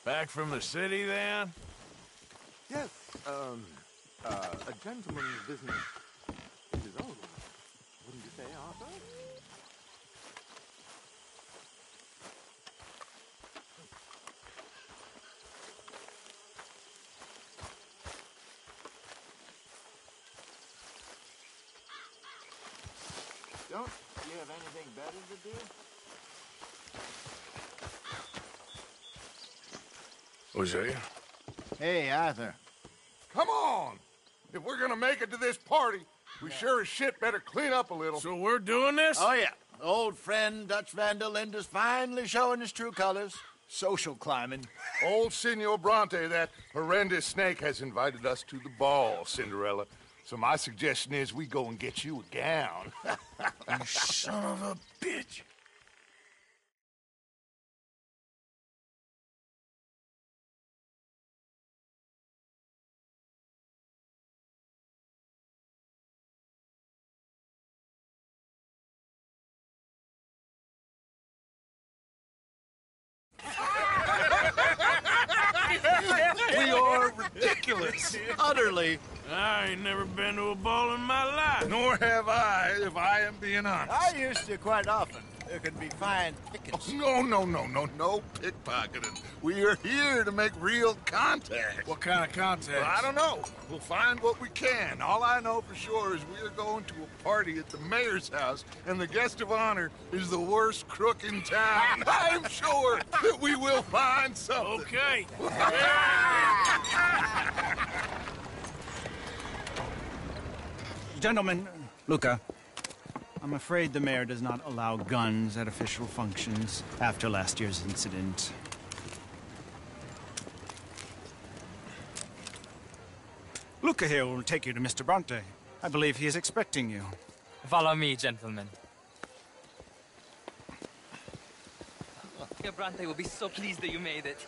Back from the city, then? Yes, a gentleman's business is his own. Wouldn't you say, Arthur? Don't you have anything better to do? Hosea? Hey, Arthur. Come on! If we're gonna make it to this party, we sure as shit better clean up a little. So we're doing this? Oh, yeah. Old friend Dutch Van der Linde's finally showing his true colors. Social climbing. Old Senor Bronte, that horrendous snake, has invited us to the ball, Cinderella. So my suggestion is we go and get you a gown. You son of a bitch. We are ridiculous. Utterly. I ain't never been to a ball in my life. Nor have I, if I am being honest. I used to quite often. There can be fine pickings. No pickpocketing. We are here to make real contact. What kind of contact? Well, I don't know. We'll find what we can. All I know for sure is we are going to a party at the mayor's house, and the guest of honor is the worst crook in town. I'm sure that we will find something. Okay. Gentlemen, Luca, I'm afraid the mayor does not allow guns at official functions after last year's incident. Luca here will take you to Mr. Bronte. I believe he is expecting you. Follow me, gentlemen. Your Bronte will be so pleased that you made it.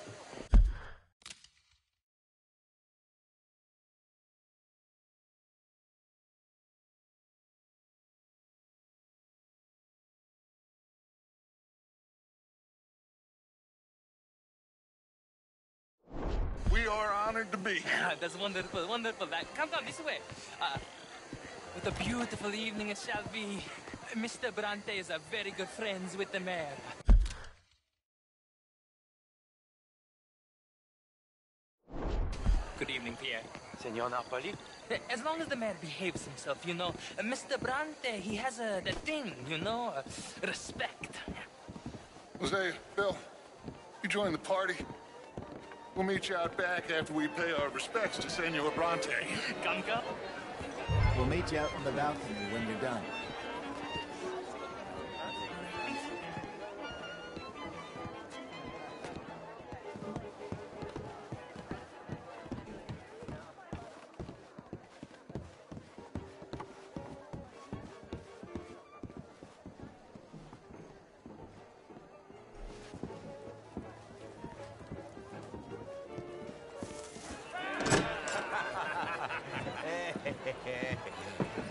We are honored to be here. That's wonderful, wonderful. Come this way. What a beautiful evening it shall be. Mr. Bronte is a very good friends with the mayor. Good evening, Pierre. Senor Napoli? As long as the mayor behaves himself, you know, Mr. Bronte, he has a thing, you know, respect. Jose, Bill, you join the party. We'll meet you out back after we pay our respects to Senor Bronte. Come. We'll meet you out on the balcony when you're done.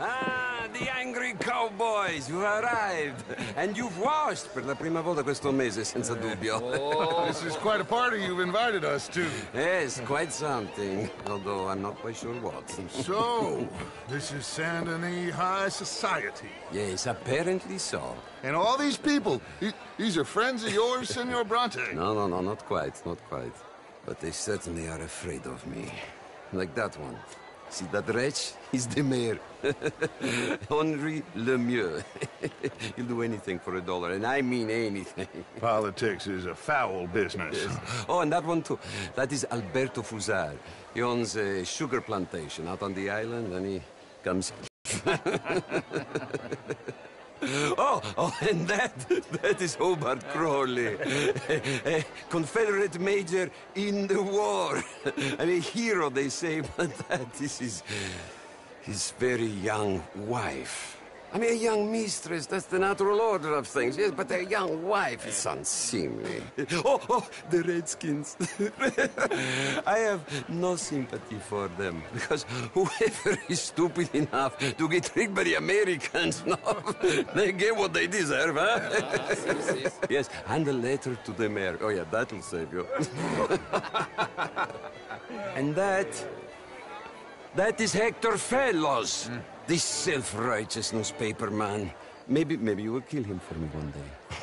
Ah, the angry cowboys, you arrived. And you've washed per la prima volta questo mese, senza dubbio. This is quite a party you've invited us to. Yes, quite something. Although I'm not quite sure what. So, this is Saint Denis High Society. Yes, apparently so. And all these people, these are friends of yours, Senor Bronte? No, not quite, not quite. But they certainly are afraid of me. Like that one. See that wretch? He's the mayor. Henri Lemieux. He'll do anything for $1, and I mean anything. Politics is a foul business. Yes. Oh, and that one too. That is Alberto Fusar. He owns a sugar plantation out on the island, and he comes... Oh, and that is Hobart Crawley, a Confederate major in the war. I mean, hero, they say, but that is his very young wife. I mean, a young mistress, that's the natural order of things, yes, but a young wife is unseemly. Oh, the Redskins. I have no sympathy for them, because whoever is stupid enough to get tricked by the Americans, no, they get what they deserve, huh? Yes, and a letter to the mayor. Oh, yeah, that'll save you. And that is Hector Fellows. This self-righteous newspaper man. Maybe you will kill him for me one day.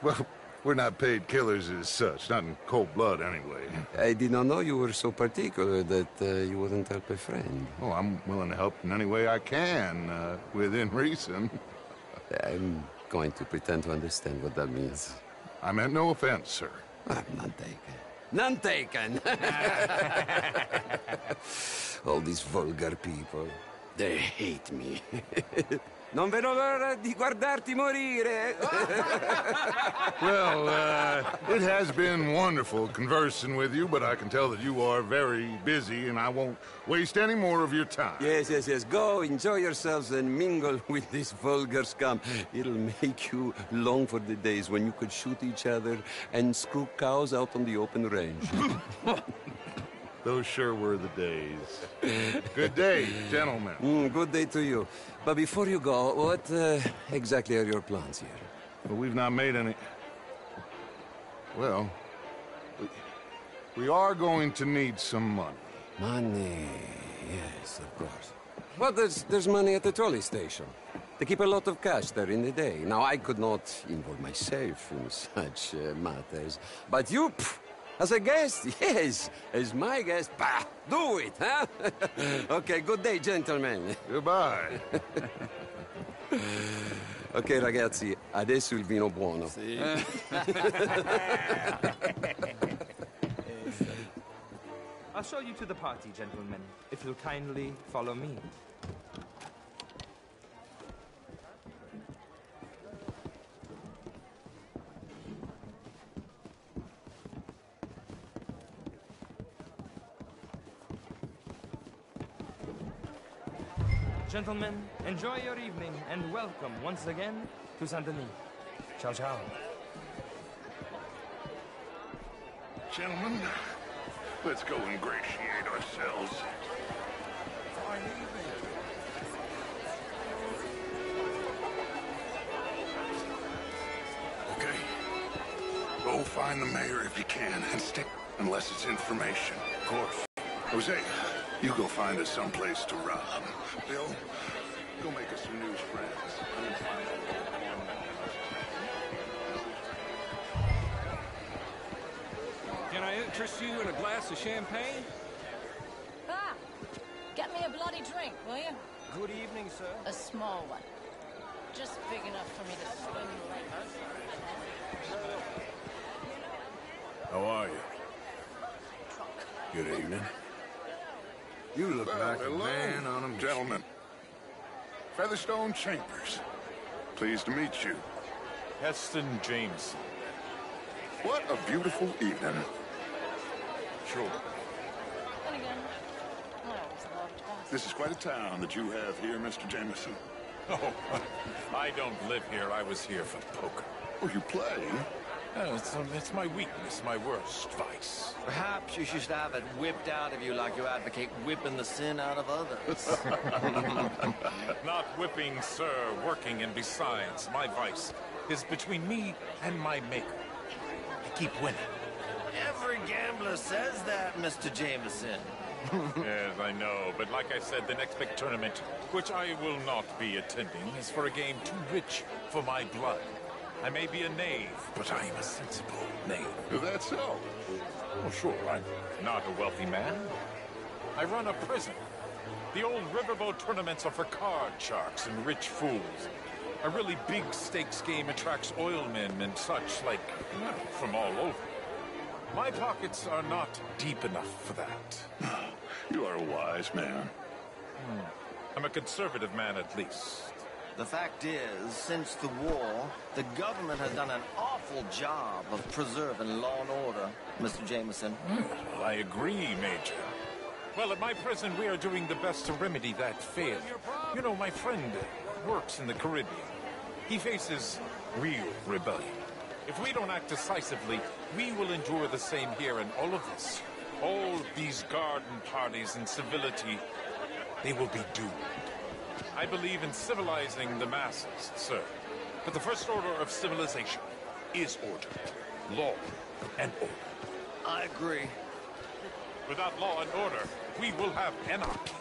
Well, we're not paid killers as such, not in cold blood anyway. I did not know you were so particular that you wouldn't help a friend. Oh, I'm willing to help in any way I can, within reason. I'm going to pretend to understand what that means. I meant no offense, sir. None taken. None taken! All these vulgar people. They hate me. Non vedo l'ora di guardarti morire. Well, it has been wonderful conversing with you, but I can tell that you are very busy, and I won't waste any more of your time. Yes. Go, enjoy yourselves, and mingle with this vulgar scum. It'll make you long for the days when you could shoot each other and screw cows out on the open range. Those sure were the days. Good day, gentlemen. Good day to you. But before you go, what exactly are your plans here? Well, we've not made any... Well, we are going to need some money. Money, yes, of course. Well, there's money at the trolley station. They keep a lot of cash there in the day. Now, I could not involve myself in such matters. But you... As a guest? Yes. As my guest? Bah! Do it, huh? Okay, good day, gentlemen. Goodbye. Ok, ragazzi, adesso il vino buono. Sì. I'll show you to the party, gentlemen, if you'll kindly follow me. Gentlemen, enjoy your evening, and welcome once again to Saint-Denis. Ciao, ciao. Gentlemen, let's go ingratiate ourselves. Fine evening. Okay. Go find the mayor if you can, and stick, unless it's information. Of course. Jose, you go find us someplace to rob. Bill, go make us some new friends. Can I interest you in a glass of champagne? Ah! Get me a bloody drink, will you? Good evening, sir. A small one. Just big enough for me to swim later. How are you? Good evening. You look like a man on a... Gentlemen, Featherstone Chambers. Pleased to meet you. Heston Jameson. What a beautiful evening. Sure. Then again, I always loved us. This is quite a town that you have here, Mr. Jameson. Oh, I don't live here. I was here for poker. Oh, you play? It's my weakness, my worst vice. Perhaps you should have it whipped out of you like you advocate whipping the sin out of others. Not whipping, sir, working, and besides, my vice is between me and my maker. I keep winning. Every gambler says that, Mr. Jameson. Yes, I know, but like I said, the next big tournament, which I will not be attending, is for a game too rich for my blood. I may be a knave, but I am a sensible knave. Is that so? Oh, sure, I'm not a wealthy man. I run a prison. The old riverboat tournaments are for card sharks and rich fools. A really big stakes game attracts oilmen and such, like, from all over. My pockets are not deep enough for that. You are a wise man. I'm a conservative man, at least. The fact is, since the war, the government has done an awful job of preserving law and order, Mr. Jameson. Well, I agree, Major. Well, at my prison, we are doing the best to remedy that failure. You know, my friend, works in the Caribbean. He faces real rebellion. If we don't act decisively, we will endure the same here, and all of this, all these garden parties and civility, they will be doomed. I believe in civilizing the masses, sir. But the first order of civilization is order. Law and order. I agree. Without law and order, we will have anarchy.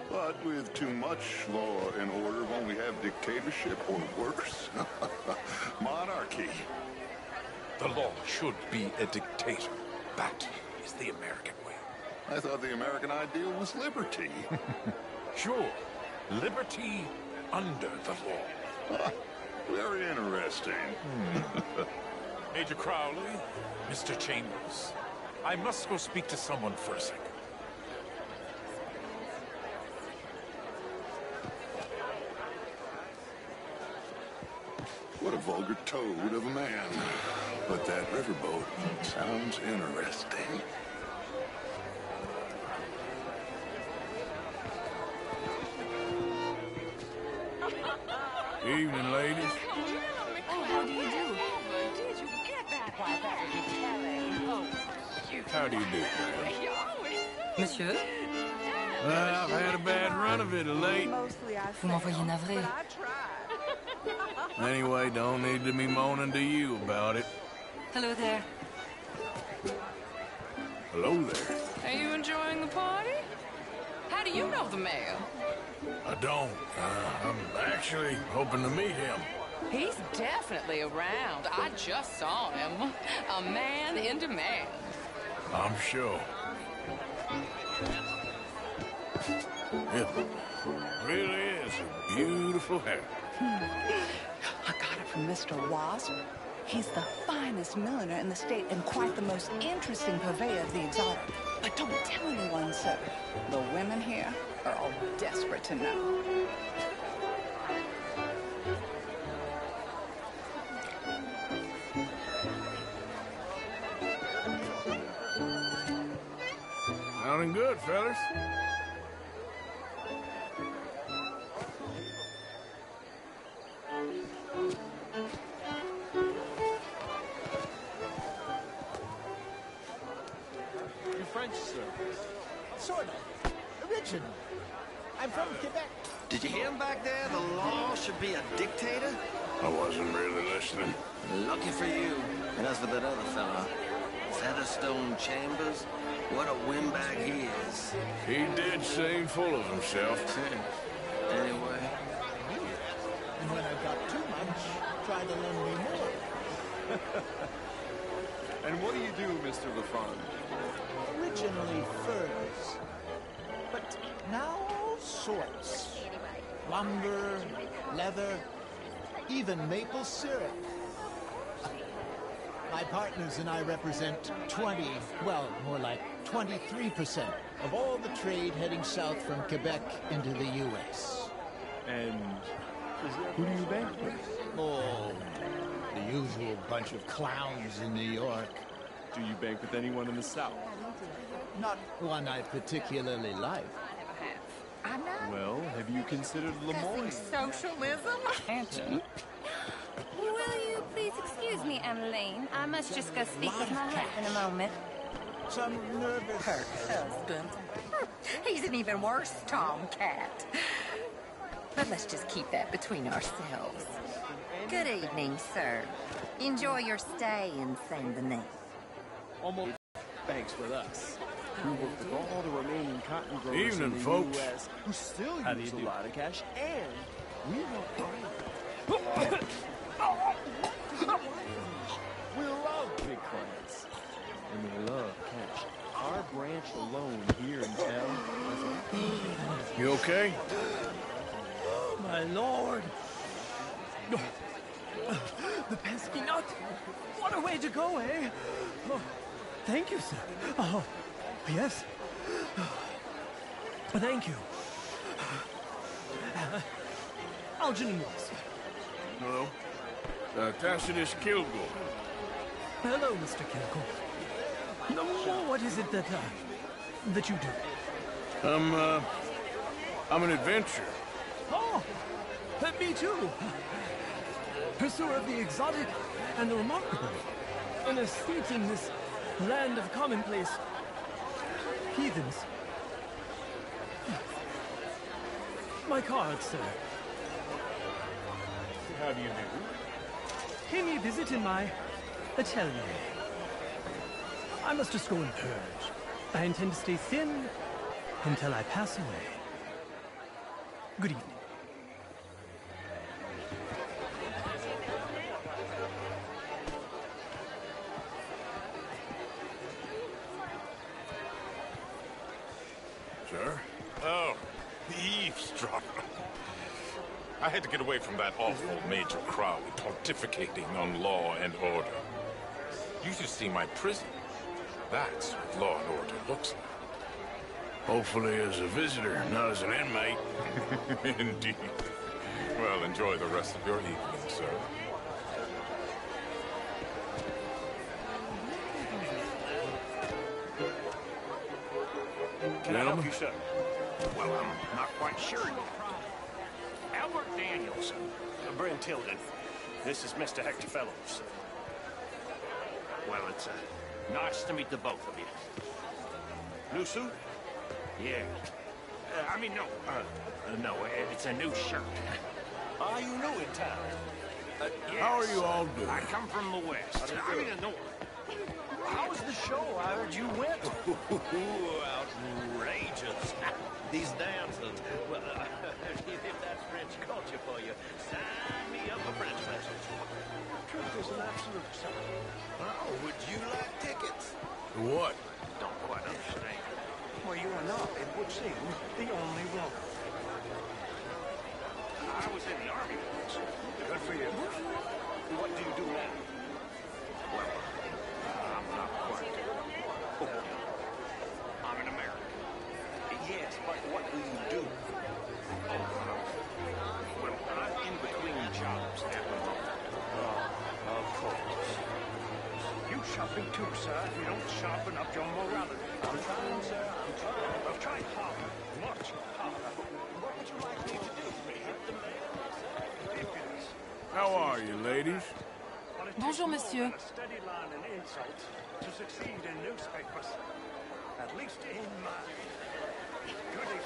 But with too much law and order, won't we have dictatorship or worse? Monarchy. The law should be a dictator. That is the American way. I thought the American ideal was liberty. Sure. Liberty under the law. Very interesting. Major Crowley, Mr. Chambers, I must go speak to someone for a second. What a vulgar toad of a man. But that riverboat sounds interesting. Evening, ladies. Oh, how do you do? Did you get back? Why, that would be telling. Oh, How do you do, man? Monsieur? I've had a bad run of it of late. Vous m'envoyez navré. Anyway, don't need to be moaning to you about it. Hello there. Hello there. Are you enjoying the party? How do you know the mayor? I don't. I'm actually hoping to meet him. He's definitely around. I just saw him. A man in demand. I'm sure. It really is a beautiful hair. I got it from Mr. Wasp. He's the finest milliner in the state and quite the most interesting purveyor of the exotic. But don't tell anyone, sir. The women here are all desperate to know. Sounding good, fellas. You're French, sir? Sort of. Original. I'm from Quebec. Did you hear him back there? The law should be a dictator? I wasn't really listening. Lucky for you. And as for that other fella, Featherstone Chambers, what a windbag he is. He did seem full of himself. Anyway. And when I've got too much, try to lend me more. And what do you do, Mr. LaFond? Originally furs, but now all sorts. Lumber, leather, even maple syrup. My partners and I represent 20, well, more like 23% of all the trade heading south from Quebec into the U.S. And who do you bank with? Oh, the usual bunch of clowns in New York. Do you bank with anyone in the South? Not one I particularly like. I'm not Well, have you considered Lemoyne? socialism. Will you please excuse me, Emmeline? I must just go speak with my husband a moment. Some nervous... Her husband. He's an even worse tomcat. But let's just keep that between ourselves. Good evening, sir. Enjoy your stay in Saint Denis. Almost banks with us. We work with all the remaining cotton growers Evening, in the folks. U.S. who still How do use you a do? lot of cash, and we We love big clients, and we love cash. Our branch alone here in town has You okay? My lord! The pesky nut! What a way to go, eh? Oh, thank you, sir. Oh, yes. Thank you. Algernon Moss. Hello. Tacitus Kilgore. Hello, Mr. Kilgore. No, what is it that you do? I'm an adventurer. Oh, Me too. Pursuer of the exotic and the remarkable. An estate in this land of commonplace heathens. My card, sir. How do you do? Pay me a visit in my atelier. I must just go and purge. I intend to stay thin until I pass away. Good evening. Sir? Oh, the eavesdropper. I had to get away from that awful major crowd pontificating on law and order. You should see my prison. That's what law and order looks like. Hopefully as a visitor, not as an inmate. Indeed. Well, enjoy the rest of your evening, sir. Can I help you, sir? Well, I'm not quite sure yet. Albert Danielson, Bryn Tilden. This is Mr. Hector Fellows. Well, it's nice to meet the both of you. New suit? Yeah. No, it's a new shirt. Are you new in town? Yes. How are you all doing? I come from the west. I mean the north. How was the show? I heard you went. Outrageous. These dancers. Well, if that's French culture for you, sign me up for French lessons. Truth is an absolute sucker. Oh, would you like tickets? What? Don't quite understand. Well, you are not, it would seem, the only one. I was in the army once. Good for you. What do you do now? Well, I'm not quite. Oh, I'm an American. Yes, but what do you do? Oh, well, I'm in between jobs at the moment. Oh, of course. You shopping too, sir, if you don't sharpen up your morality. I'm trying, sir, I'm trying. I've tried harder, much harder. What would you like me to do? Hit the mail? Ridiculous. How are you, ladies? Bonjour, monsieur. A steady line and insults to succeed in newspapers. At least in mine. Good evening.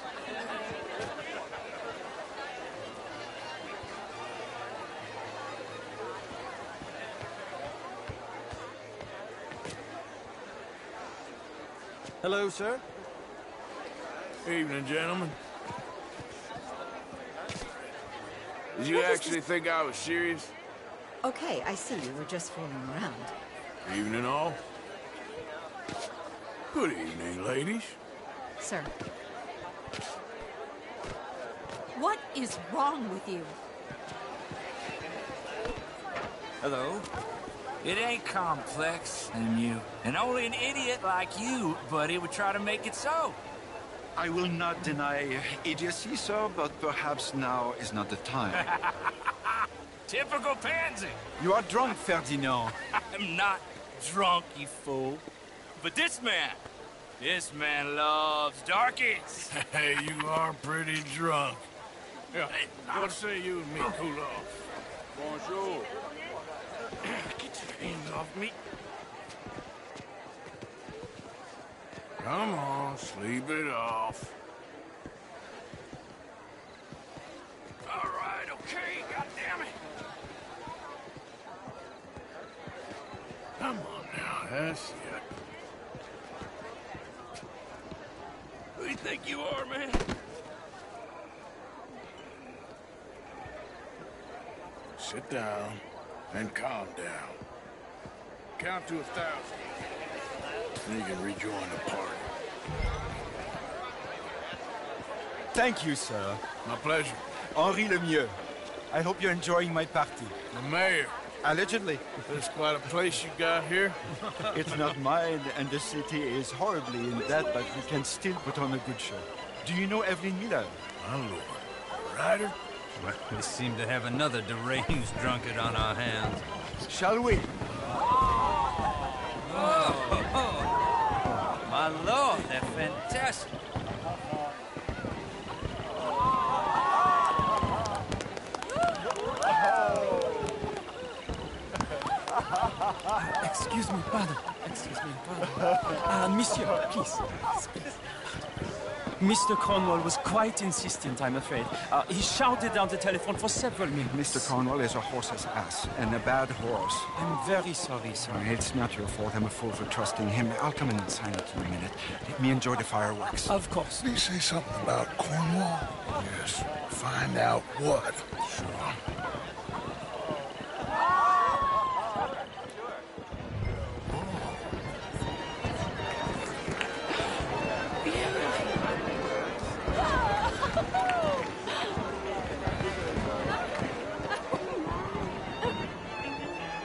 Hello, sir. Evening, gentlemen. Did you actually think I was serious? Okay, I see you were just fooling around. Evening, all. Good evening, ladies. Sir. What is wrong with you? Hello. It ain't complex, and only an idiot like you, buddy, would try to make it so. I will not deny idiocy, sir, but perhaps now is not the time. Typical pansy. You are drunk, Ferdinand. I'm not drunk, you fool. But this man loves darkies. Hey, you are pretty drunk. Yeah, what say you and me cool off? Bonjour. Get your hands off me. Come on, sleep it off. All right, okay, goddammit. Come on now, that's it. Who do you think you are, man? Sit down and calm down. Count to 1,000. Then you can rejoin the party. Thank you, sir. My pleasure. Henri Lemieux. I hope you're enjoying my party. The mayor. Allegedly. There's quite a place you got here. It's not mine, and the city is horribly in debt, but we can still put on a good show. Do you know Evelyn Miller? My lord. Ryder? Well, we seem to have another deranged drunkard on our hands. Shall we? Oh, my lord, they're fantastic. Excuse me, pardon. Excuse me, pardon. Monsieur, please. Mr. Cornwall was quite insistent, I'm afraid. He shouted down the telephone for several minutes. Mr. Cornwall is a horse's ass, and a bad horse. I'm very sorry, sir. It's not your fault. I'm a fool for trusting him. I'll come in and sign it in a minute. Let me enjoy the fireworks. Of course. Did he say something about Cornwall? Yes. Find out what. Sure.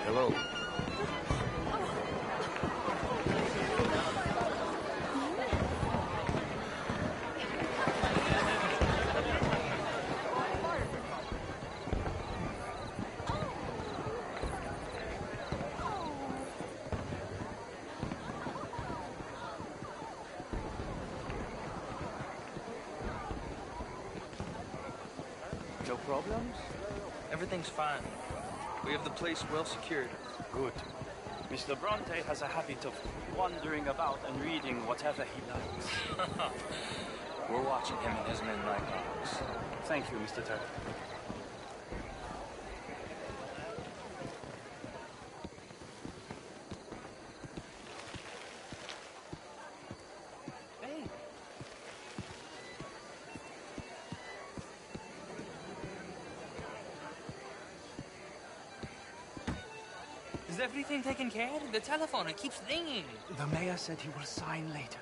Hello. No problems? Everything's fine. We have the place well secured. Good. Mr. Bronte has a habit of wandering about and reading whatever he likes. We're watching him and his men like dogs. Thank you, Mr. Turner. Is everything taken care of? The telephone, it keeps ringing. The mayor said he will sign later.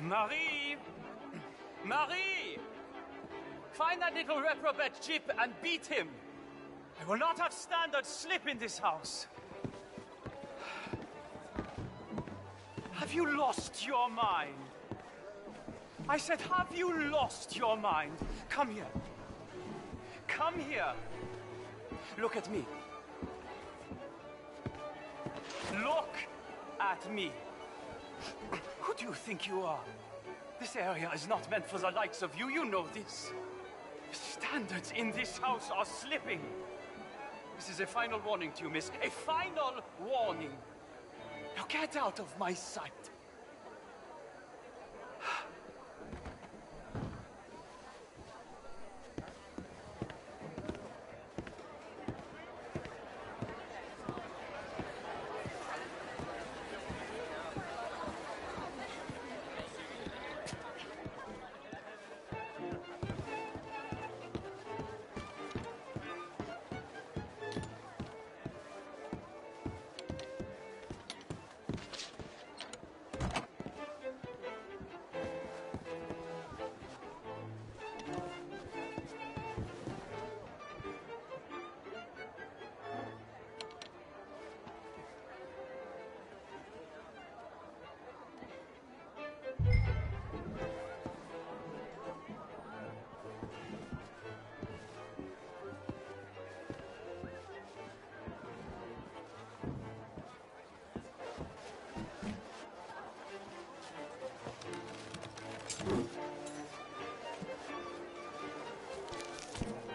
Marie! Marie! Find that little reprobate Chip and beat him. I will not have standard slip in this house. Have you lost your mind? I said, have you lost your mind? Come here. Come here. Look at me. Look at me. Who do you think you are? This area is not meant for the likes of you. You know this. The standards in this house are slipping. This is a final warning to you, miss. A final warning. Now get out of my sight.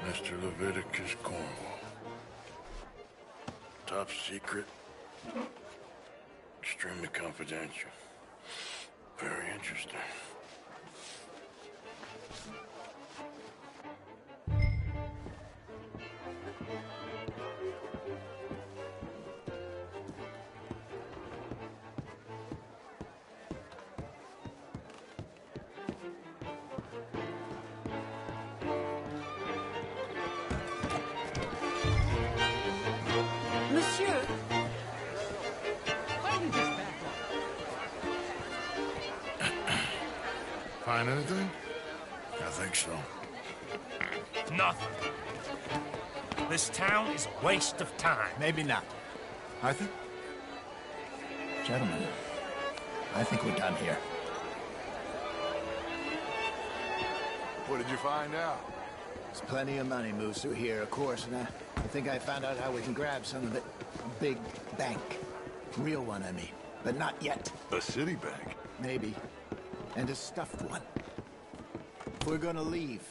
Mr. Leviticus Cornwall. Top secret. Extremely confidential. Very interesting. Monsieur! Find anything? I think so. Nothing. This town is a waste of time. Maybe not. Arthur? Gentlemen, I think we're done here. What did you find out? There's plenty of money moves through here, of course, and I think I found out how we can grab some of it. A big bank. Real one, I mean. But not yet. A city bank? Maybe. And a stuffed one. If we're gonna leave,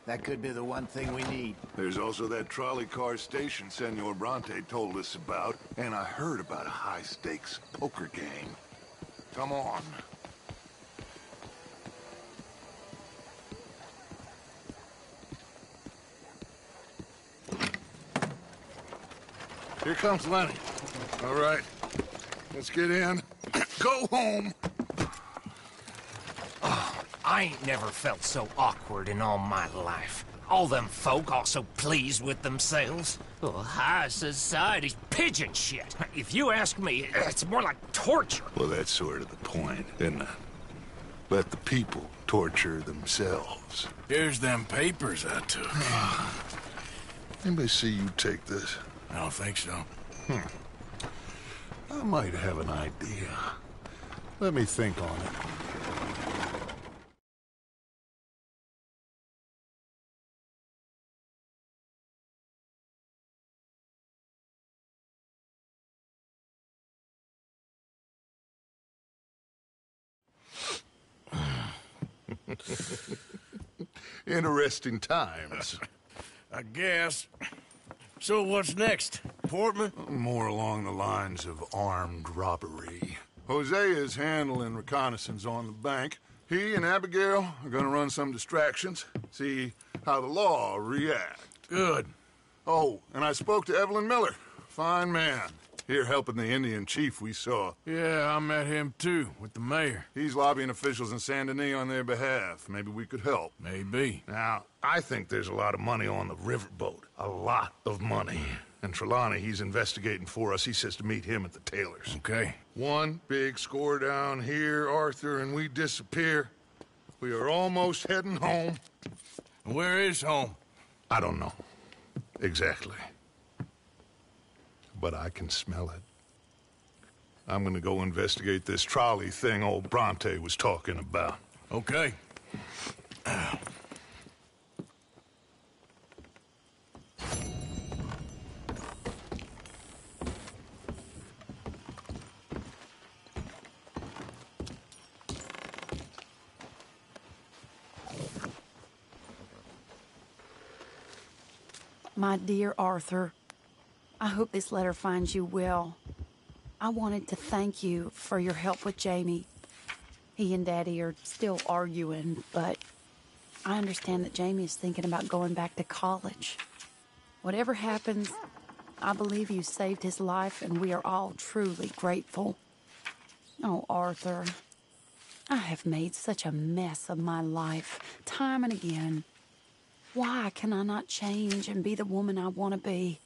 that could be the one thing we need. There's also that trolley car station Senor Bronte told us about, and I heard about a high-stakes poker game. Come on. Here comes Lenny. All right, let's get in. Go home. Oh, I ain't never felt so awkward in all my life. All them folk all so pleased with themselves. Oh, high society's pigeon shit. If you ask me, it's more like torture. Well, that's sort of the point, isn't it? Let the people torture themselves. Here's them papers I took. Anybody see you take this? I don't think so. I might have an idea. Let me think on it. Interesting times. I guess. So what's next? Portman? More along the lines of armed robbery. Hosea's handling reconnaissance on the bank. He and Abigail are gonna run some distractions, see how the law react. Good. Oh, and I spoke to Evelyn Miller. Fine man. Here helping the Indian chief we saw. Yeah, I met him too, with the mayor. He's lobbying officials in Saint Denis on their behalf. Maybe we could help. Maybe. Now, I think there's a lot of money on the riverboat. A lot of money. And Trelawney, he's investigating for us. He says to meet him at the Taylor's. Okay. One big score down here, Arthur, and we disappear. We are almost heading home. Where is home? I don't know. Exactly. But I can smell it. I'm gonna go investigate this trolley thing old Bronte was talking about. Okay. My dear Arthur, I hope this letter finds you well. I wanted to thank you for your help with Jamie. He and Daddy are still arguing, but I understand that Jamie is thinking about going back to college. Whatever happens, I believe you saved his life, and we are all truly grateful. Oh, Arthur, I have made such a mess of my life, time and again. Why can I not change and be the woman I want to be?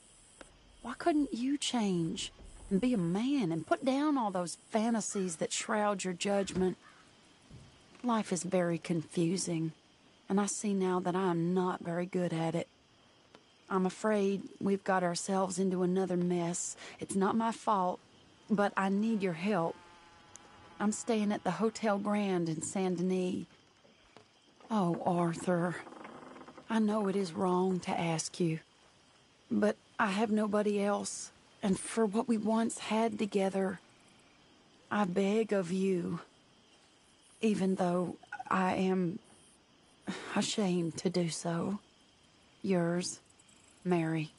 Why couldn't you change and be a man and put down all those fantasies that shroud your judgment? Life is very confusing, and I see now that I am not very good at it. I'm afraid we've got ourselves into another mess. It's not my fault, but I need your help. I'm staying at the Hotel Grand in Saint Denis. Oh, Arthur, I know it is wrong to ask you, but I have nobody else, and for what we once had together, I beg of you, even though I am ashamed to do so. Yours, Mary.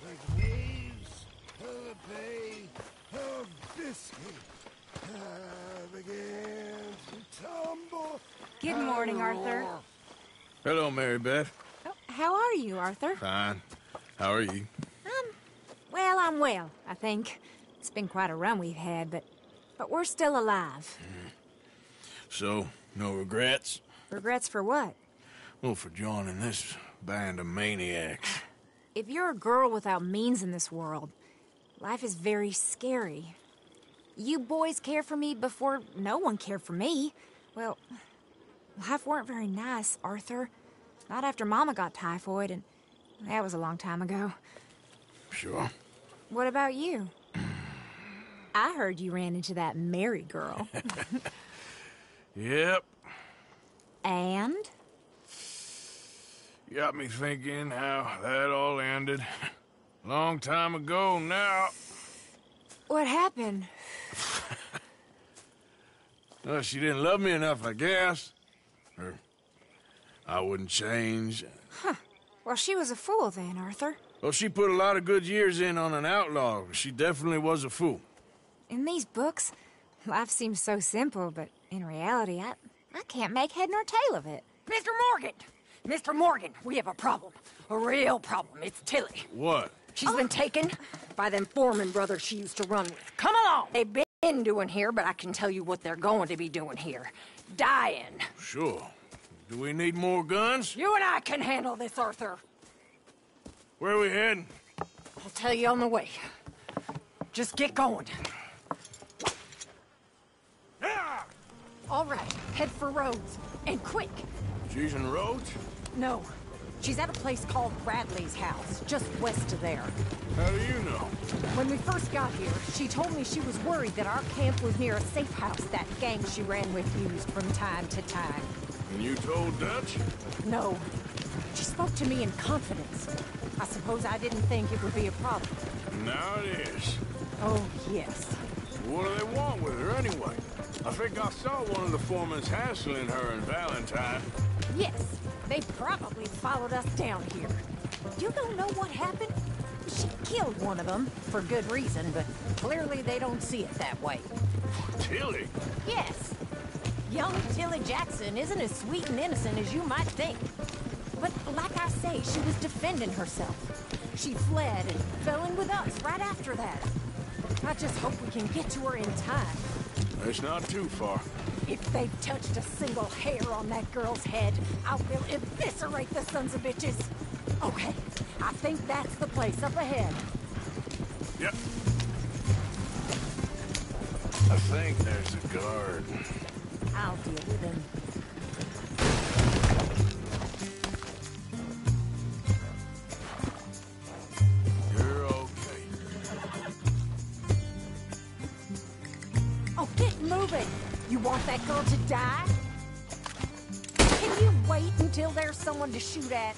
Like waves of a bay of biscuit began to tumble. Good morning, Arthur. Hello, Mary Beth. Oh, how are you, Arthur? Fine. How are you? Well, I'm well, I think. It's been quite a run we've had, but we're still alive. So, no regrets? Regrets for what? Well, for joining this band of maniacs. If you're a girl without means in this world, life is very scary. You boys cared for me before no one cared for me. Well, life weren't very nice, Arthur. Not after Mama got typhoid, and that was a long time ago. Sure. What about you? I heard you ran into that Mary girl. Yep. And? Got me thinking how that all ended. Long time ago now. What happened? Well, she didn't love me enough, I guess. Or I wouldn't change. Huh. Well, she was a fool then, Arthur. Well, she put a lot of good years in on an outlaw. She definitely was a fool. In these books, life seems so simple, but in reality, I can't make head nor tail of it. Mr. Morgan! Mr. Morgan, we have a problem. A real problem. It's Tilly. What? She's been taken by them Foreman brothers she used to run with. Come along! They've been doing here, but I can tell you what they're going to be doing here. Dying. Sure. Do we need more guns? You and I can handle this, Arthur. Where are we heading? I'll tell you on the way. Just get going. All right, head for Rhodes. And quick. She's in Rhodes? No. She's at a place called Bradley's house, just west of there. How do you know? When we first got here, she told me she was worried that our camp was near a safe house that gang she ran with used from time to time. And you told Dutch? No. She spoke to me in confidence. I suppose I didn't think it would be a problem. Now it is. Oh, yes. What do they want with her anyway? I think I saw one of the foremans hassling her and Valentine. Yes, they probably followed us down here. You don't know what happened? She killed one of them, for good reason, but clearly they don't see it that way. Tilly? Yes. Young Tilly Jackson isn't as sweet and innocent as you might think. But like I say, she was defending herself. She fled and fell in with us right after that. I just hope we can get to her in time. It's not too far. If they've touched a single hair on that girl's head, I will eviscerate the sons of bitches. Okay, I think that's the place up ahead. Yep. I think there's a guard. I'll deal with him. You're okay. Oh, get moving! You want that girl to die? Can you wait until there's someone to shoot at?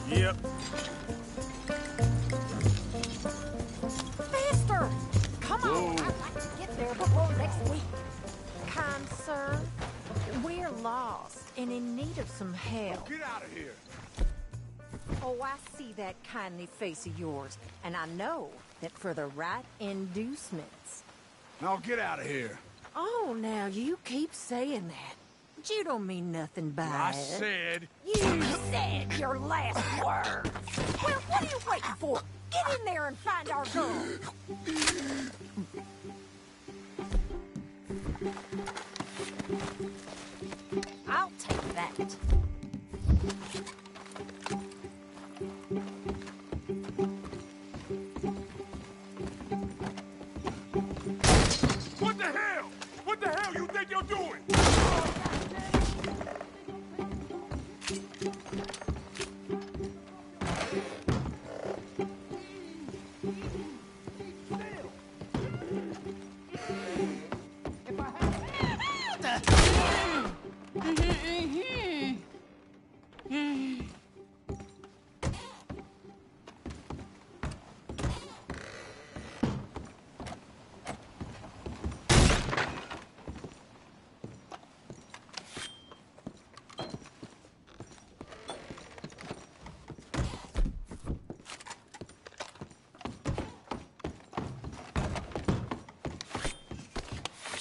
Yep. Faster! Come on! I'd like to get there before next week. Kind sir, we're lost and in need of some help. Get out of here! Oh, I see that kindly face of yours, and I know that for the right inducements. Now get out of here. Oh, now you keep saying that. But you don't mean nothing by I it. said... You said your last word. Well, what are you waiting for? Get in there and find our girl. I'll take that. What the hell? What the hell you think you're doing?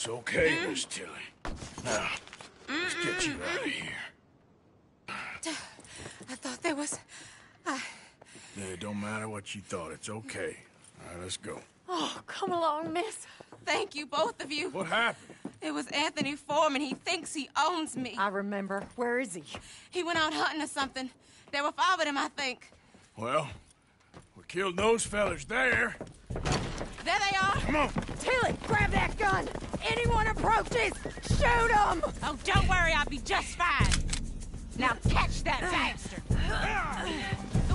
It's okay, Miss Tilly. Now, let's get you out of here. I thought there was... Yeah, it don't matter what you thought. It's okay. All right, let's go. Oh, come along, miss. Thank you, both of you. What happened? It was Anthony Foreman. He thinks he owns me. I remember. Where is he? He went out hunting or something. There were 5 of them, I think. Well, we killed those fellas there. There they are. Come on. Tilly, grab that gun. Anyone approaches, shoot them. Oh, don't worry. I'll be just fine. Now catch that bastard. The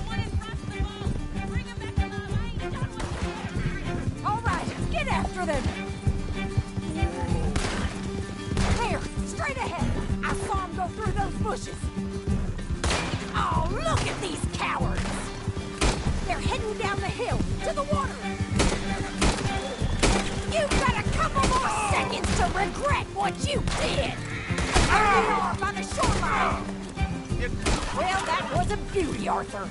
one in front of the boat. Bring him back alive. I ain't done with him. All right, get after them. There, straight ahead. I saw him go through those bushes. Oh, look at these cowards. They're heading down the hill to the water. You've got a couple more seconds to regret what you did. There they are by the shoreline. Well, that was a beauty, Arthur.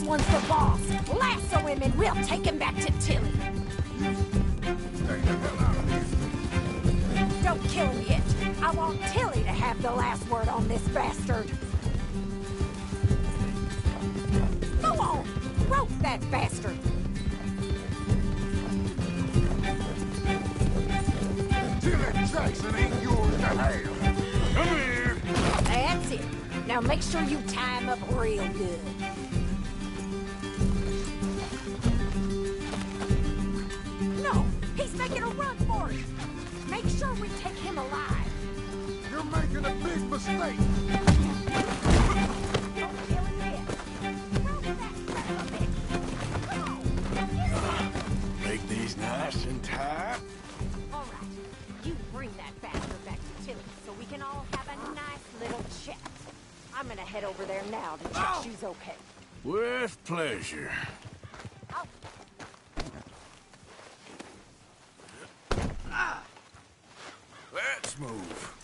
One's the boss. Lasso him and we'll take him back to Tilly. Don't kill him yet. I want Tilly to have the last word on this bastard. Go on, rope that bastard. Tilly Jackson ain't yours to have. Come here. That's it. Now make sure you tie him up real good. Making a run for it. Make sure we take him alive. You're making a big mistake. Don't kill him yet. Rope that son of a bitch. Come on. Make these nice and tight. All right. You bring that bastard back to Tilly so we can all have a nice little chat. I'm gonna head over there now to check she's okay. With pleasure. Let's move.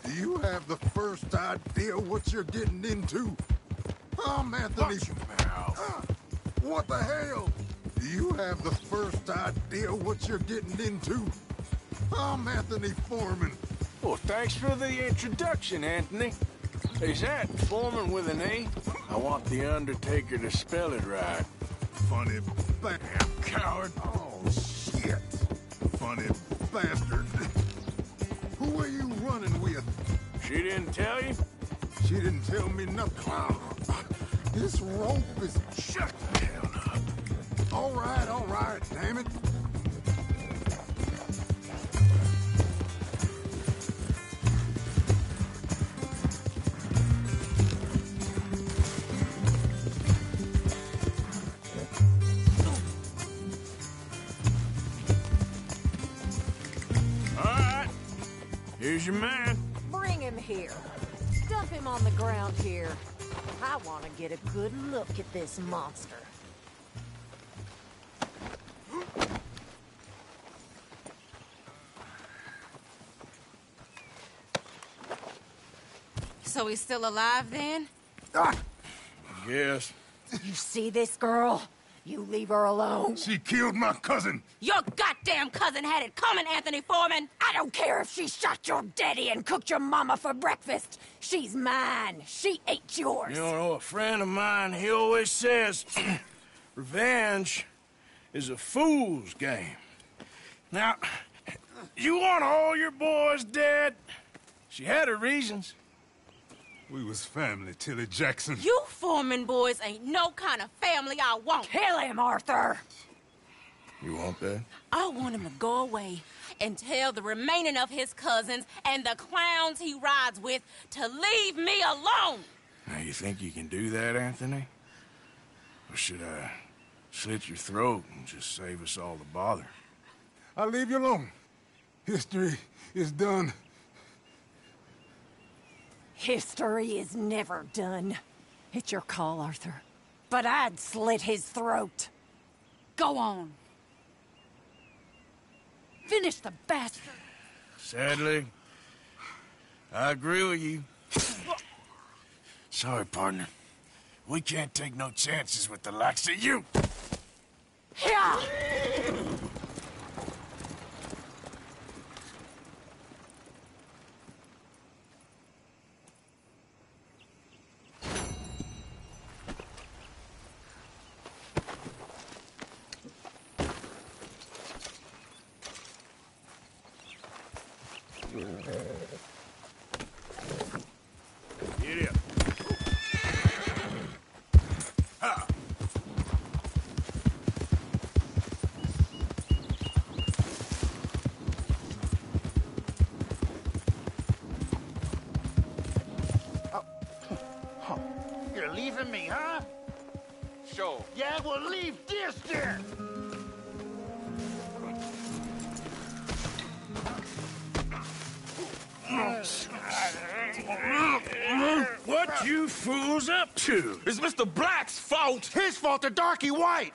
Do you have the first idea what you're getting into? I'm Anthony... Watch your mouth. What the hell? Do you have the first idea what you're getting into? I'm Anthony Foreman. Well, thanks for the introduction, Anthony. Is that Foreman with an A? I want the Undertaker to spell it right. Funny bastard. Coward. Oh, shit. Funny bastard. Who are you running with? She didn't tell you? She didn't tell me nothing. This rope is... Shut the hell up. All right, damn it. Here's your man. Bring him here. Dump him on the ground here. I want to get a good look at this monster. So he's still alive then? I guess. You see this girl? You leave her alone. She killed my cousin. Your goddamn cousin had it coming, Anthony Foreman. I don't care if she shot your daddy and cooked your mama for breakfast. She's mine. She ate yours. You know, a friend of mine, he always says, revenge is a fool's game. Now, you want all your boys dead? She had her reasons. We was family, Tilly Jackson. You Foreman boys ain't no kind of family I want. Kill him, Arthur. You want that? I want him to go away and tell the remaining of his cousins and the clowns he rides with to leave me alone. Now, you think you can do that, Anthony? Or should I slit your throat and just save us all the bother? I'll leave you alone. History is done. History is never done. It's your call, Arthur. But I'd slit his throat. Go on. Finish the bastard. Sadly, I agree with you. Sorry, partner. We can't take no chances with the likes of you. Yeah! Get up. Ha! You're leaving me, huh? Sure. Yeah, well, leave this there. What you fools up to? It's Mr. Black's fault. His fault, the darky white.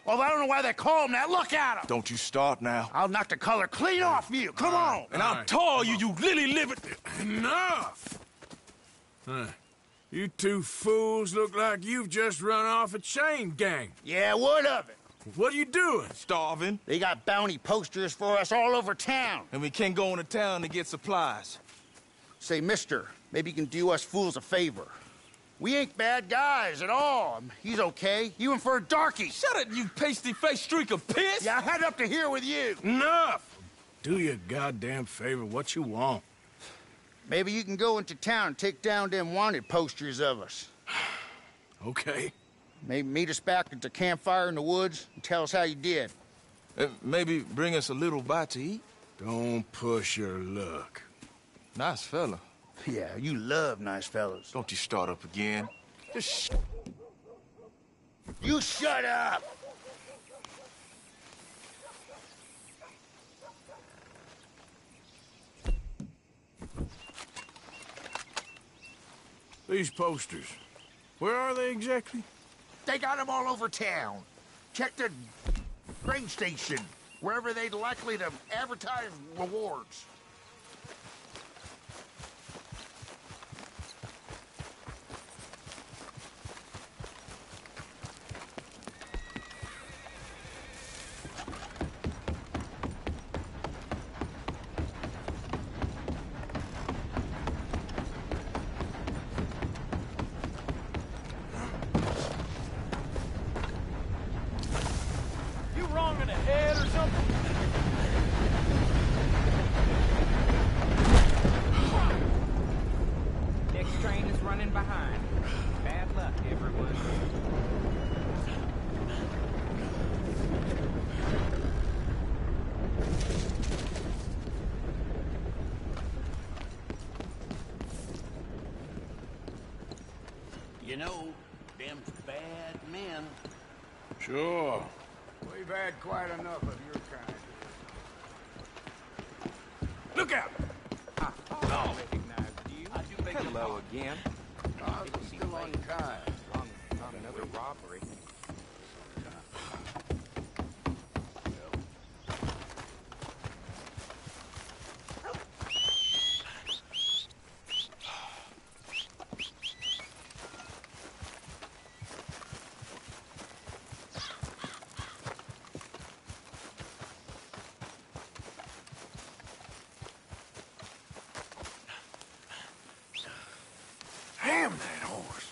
Well, I don't know why they call him that. Look at him. Don't you start now. I'll knock the color clean off you. Come on. And I'll tell you, you lily-livered... Enough! Huh. You two fools look like you've just run off a chain gang. Yeah, what of it? What are you doing? Starving. They got bounty posters for us all over town. And we can't go into town to get supplies. Say, mister, maybe you can do us fools a favor. We ain't bad guys at all. He's okay. You and for a darky. Shut it, you pasty-faced streak of piss! Yeah, I had up to here with you. Enough! Do your goddamn favor what you want. Maybe you can go into town and take down them wanted posters of us. Okay. Maybe meet us back at the campfire in the woods and tell us how you did. Maybe bring us a little bite to eat? Don't push your luck. Nice fella. Yeah, you love nice fellas. Don't you start up again. Just You shut up! These posters, where are they exactly? They got them all over town. Check the grain station, wherever they'd likely to advertise rewards. You wrong in the head or something? Next train is running behind. Bad luck, everyone. You know, them bad men. Sure. We've had quite enough of your kind. Look out! I recognize you. I do beg your hello pardon. again. Still unkind. Not another robbery. Damn that horse.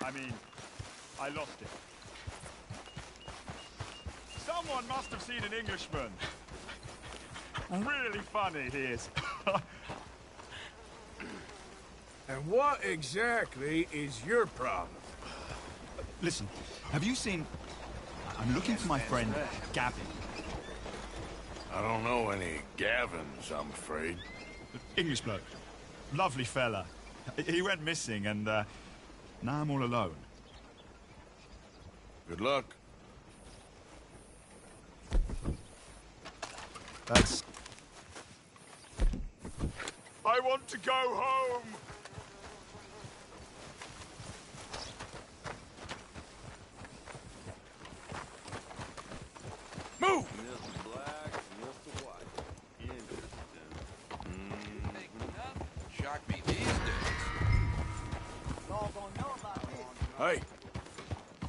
I mean, I lost it. Someone must have seen an Englishman. Really funny he is. And what exactly is your problem? Listen, have you seen... I'm looking for my friend, Gavin. I don't know any Gavins, I'm afraid. English bloke. Lovely fella. He went missing and now I'm all alone. Good luck. That's... I want to go home! Move! Mr. Black, Mr. White. Interesting. Shock me these days. Hey,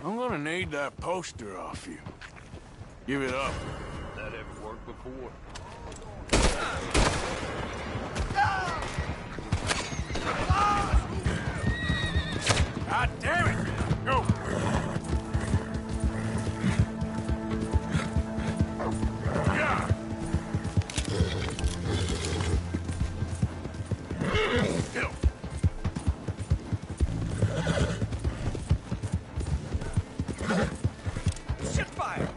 I'm gonna need that poster off you. Give it up. That ever worked before? God damn it! Go! Yeah. Kill. Shit fire!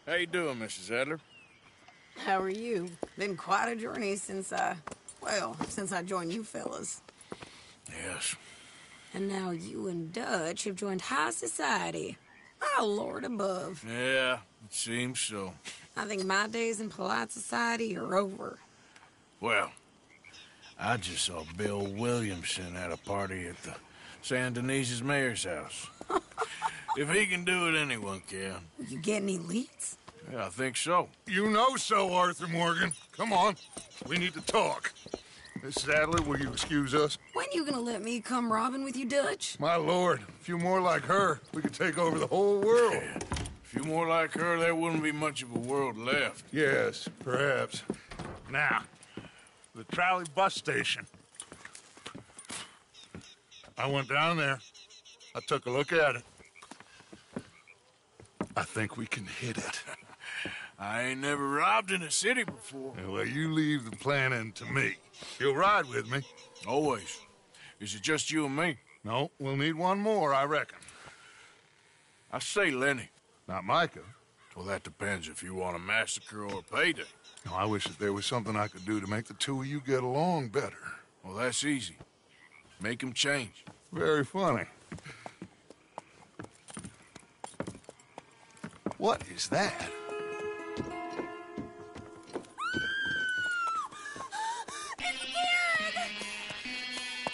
How you doing, Mrs. Adler? How are you? Been quite a journey since I joined you fellas. Yes. And now you and Dutch have joined high society. Oh, Lord above. Yeah, it seems so. I think my days in polite society are over. Well, I just saw Bill Williamson at a party at the San Denise's mayor's house. If he can do it, anyone can. You get any leads? Yeah, I think so. You know so, Arthur Morgan. Come on. We need to talk. Miss Adler, will you excuse us? When you gonna let me come robbing with you, Dutch? My lord, a few more like her, we could take over the whole world. Yeah. A few more like her, there wouldn't be much of a world left. Yes, perhaps. Now, the trolley bus station. I went down there. I took a look at it. I think we can hit it. I ain't never robbed in a city before. Yeah, well, you leave the planning to me. You'll ride with me? Always. Is it just you and me? No, we'll need one more, I reckon. I say Lenny. Not Micah. Well, that depends if you want a massacre or a payday. No, I wish that there was something I could do to make the two of you get along better. Well, that's easy. Make them change. Very funny. What is that?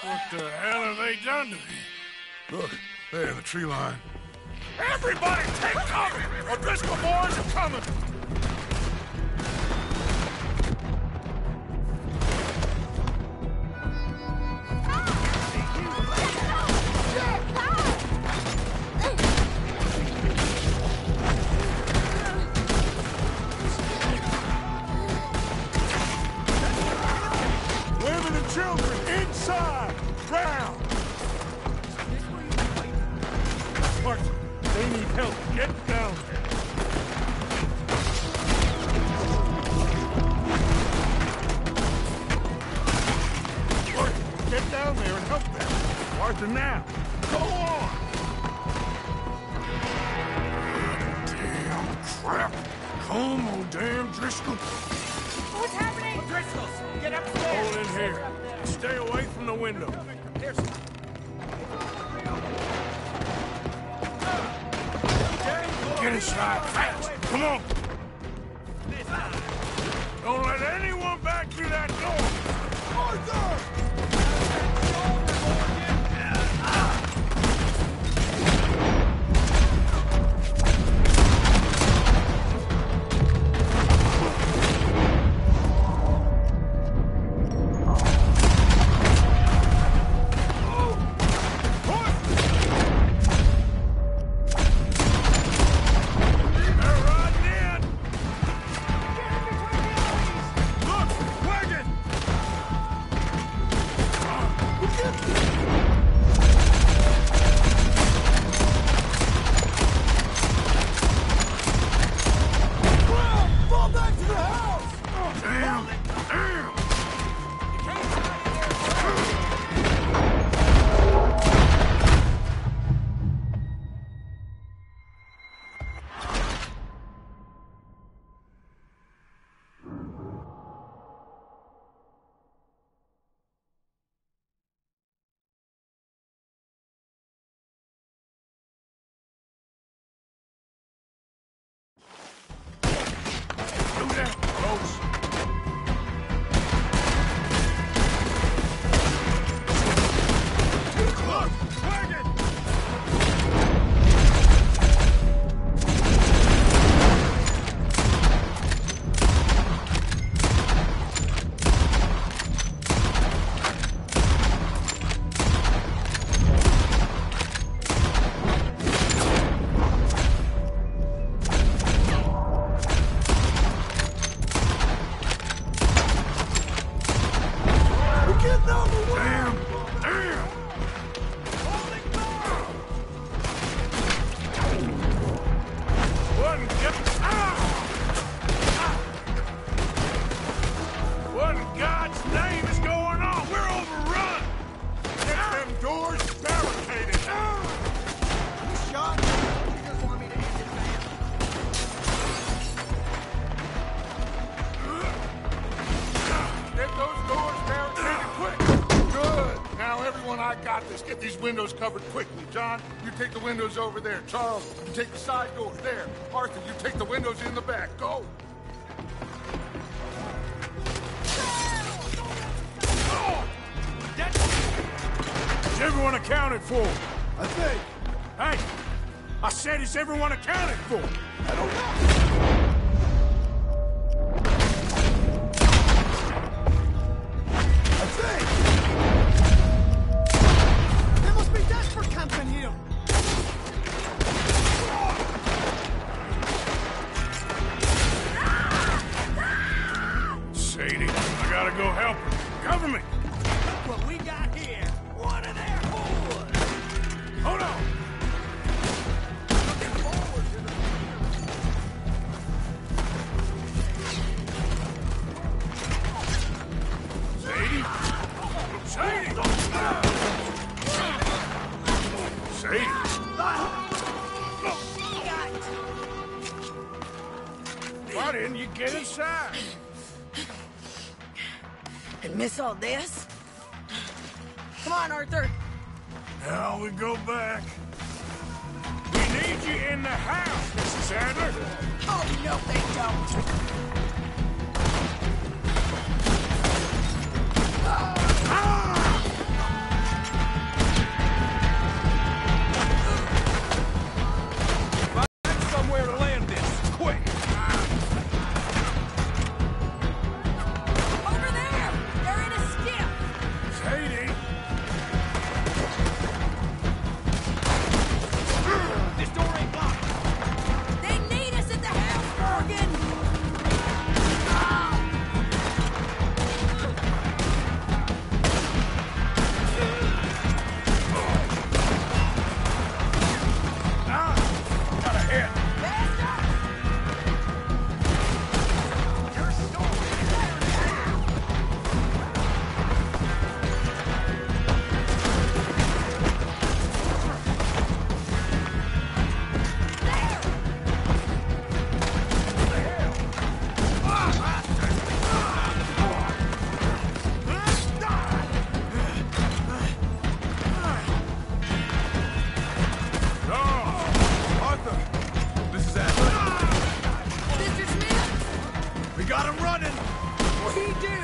What the hell have they done to me? Look, there in the tree line. Everybody take cover! O'Driscoll boys are coming! Women and children inside! Drown! Martin, they need help. Get down there. Martin, get down there and help them. Arthur, now. Go on! Damn crap. Come on, damn Driscoll. What's happening? Driscolls, get upstairs. Hold in here. Stay away from the window. There's... Get inside fast. Come on. Don't let anyone back through that door. Arthur! on, I got this. Get these windows covered quickly. John, you take the windows over there. Charles, you take the side door there. Arthur, you take the windows in the back. Go! Is everyone accounted for? I think. Hey, I said, is everyone accounted for? I don't know. There must be desperate camping here. Sadie, I gotta go help her. Cover me. What we got here? One of their boys. Hold on. Sadie? Sadie! Sadie! Why didn't you get inside? And miss all this? Come on, Arthur. Now we go back. We need you in the house, Mrs. Adler. Oh, no, they don't. Somewhere to land this, quick! Over there! They're in a skiff! Sadie! This door ain't locked. They need us at the house, Morgan! Got a hit! Mr. Smith! We got him running! We do.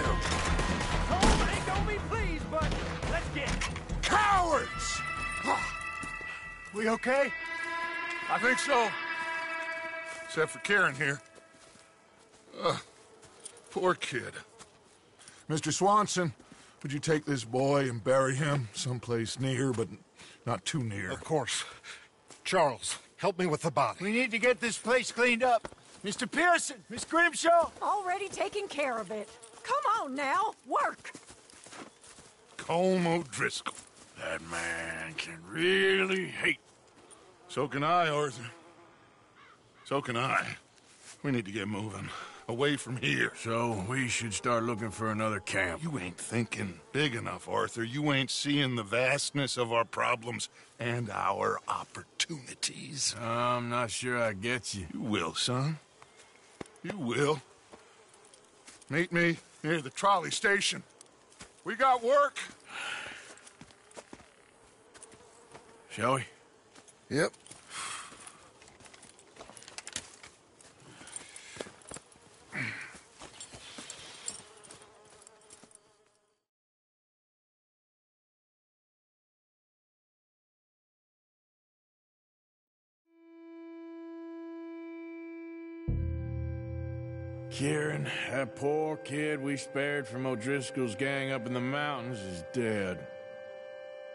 Home ain't gonna be pleased, but let's get it. Cowards! We okay? I think so. Except for Karen here. Poor kid. Mr. Swanson, would you take this boy and bury him someplace near, but not too near? Of course. Charles, help me with the body. We need to get this place cleaned up. Mr. Pearson, Miss Grimshaw. Already taking care of it. Come on now, work! Colm O'Driscoll. That man can really hate. So can I, Arthur. So can I. We need to get moving. Away from here. So we should start looking for another camp. You ain't thinking big enough, Arthur. You ain't seeing the vastness of our problems and our opportunities. I'm not sure I get you. You will, son. You will. Meet me near the trolley station. We got work. Shall we? Yep. Kieran, that poor kid we spared from O'Driscoll's gang up in the mountains is dead.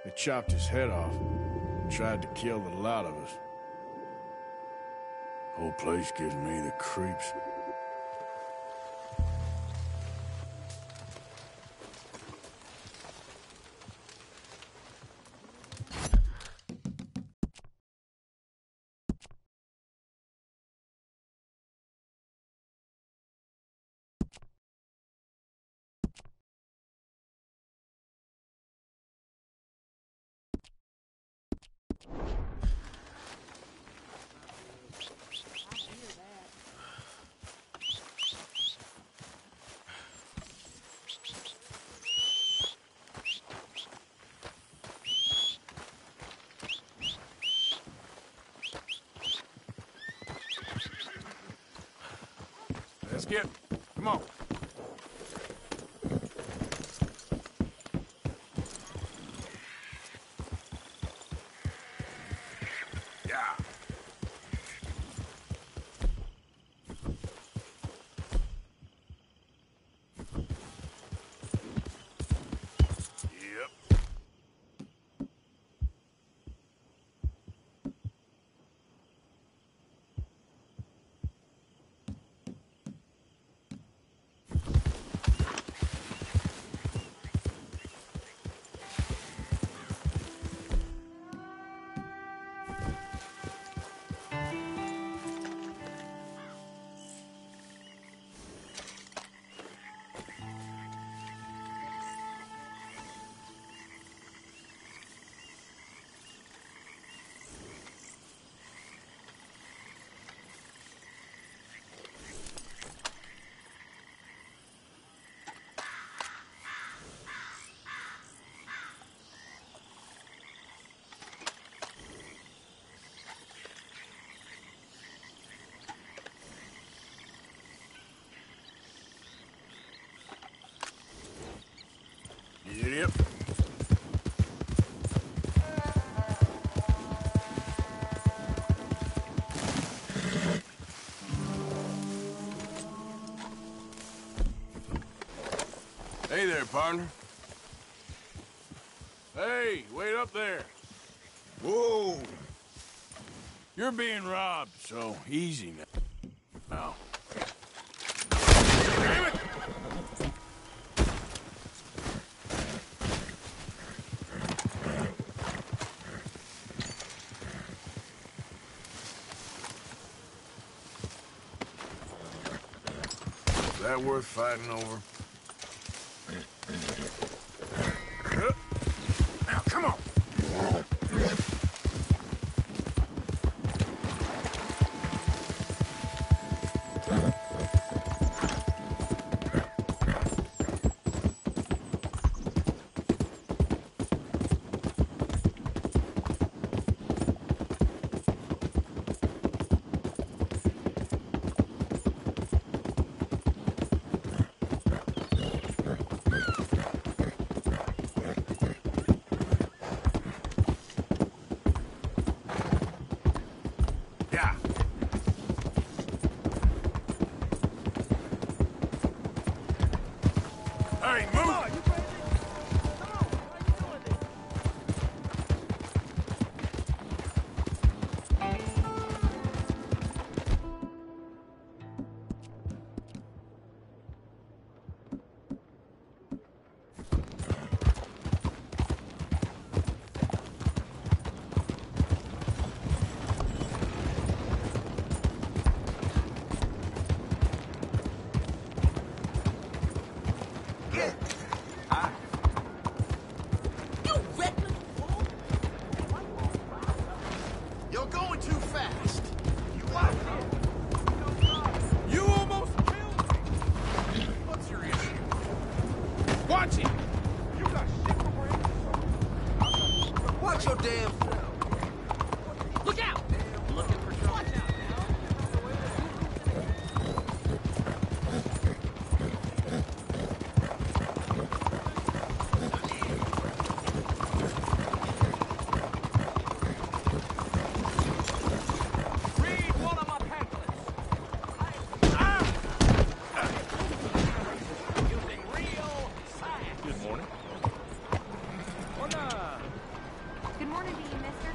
They chopped his head off and tried to kill the lot of us. Whole place gives me the creeps. Skip. Come on. Yeah. Yep. Hey there, partner. Hey, wait up there. Whoa. You're being robbed, so easy now. Damn it! Is that worth fighting over? Now, come on! Hey, move! You're going too fast. You almost killed me! What's your issue? Watch it! You got shit for brains. Watch your damn self. Look out! Looking for trouble. Watch out Good morning to you, mister.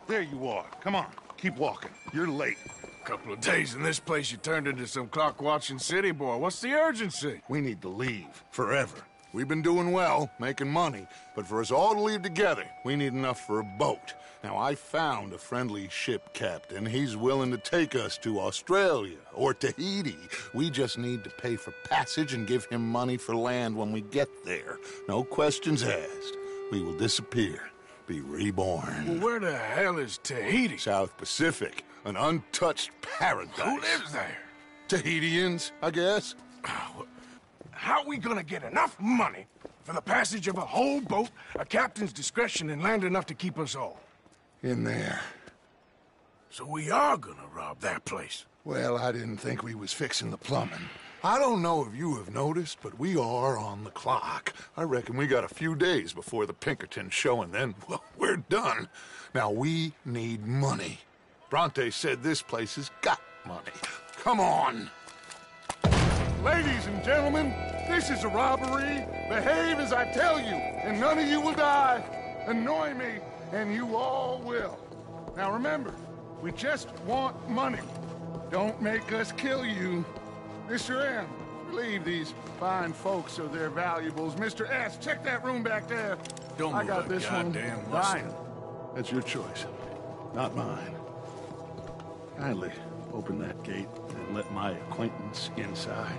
There you are. Come on, keep walking. You're late. Couple of days in this place, you turned into some clock-watching city boy. What's the urgency? We need to leave. Forever. We've been doing well, making money, but for us all to leave together, we need enough for a boat. Now, I found a friendly ship captain. He's willing to take us to Australia or Tahiti. We just need to pay for passage and give him money for land when we get there. No questions asked. We will disappear. be reborn. Well, where the hell is Tahiti? South Pacific, an untouched paradise. Who lives there? Tahitians, I guess. How are we gonna get enough money for the passage of a whole boat, a captain's discretion, and land enough to keep us all? In there. So we are gonna rob that place. Well, I didn't think we was fixing the plumbing. I don't know if you have noticed, but we are on the clock. I reckon we got a few days before the Pinkerton show, and then, well, we're done. Now, we need money. Bronte said this place has got money. Come on. Ladies and gentlemen, this is a robbery. Behave as I tell you, and none of you will die. Annoy me, and you all will. Now remember, we just want money. Don't make us kill you. Mr. M, relieve these fine folks of their valuables. Mr. S, check that room back there. Don't I move got a this one. goddamn muscle. Ryan, that's your choice, not mine. Kindly open that gate and let my acquaintance inside.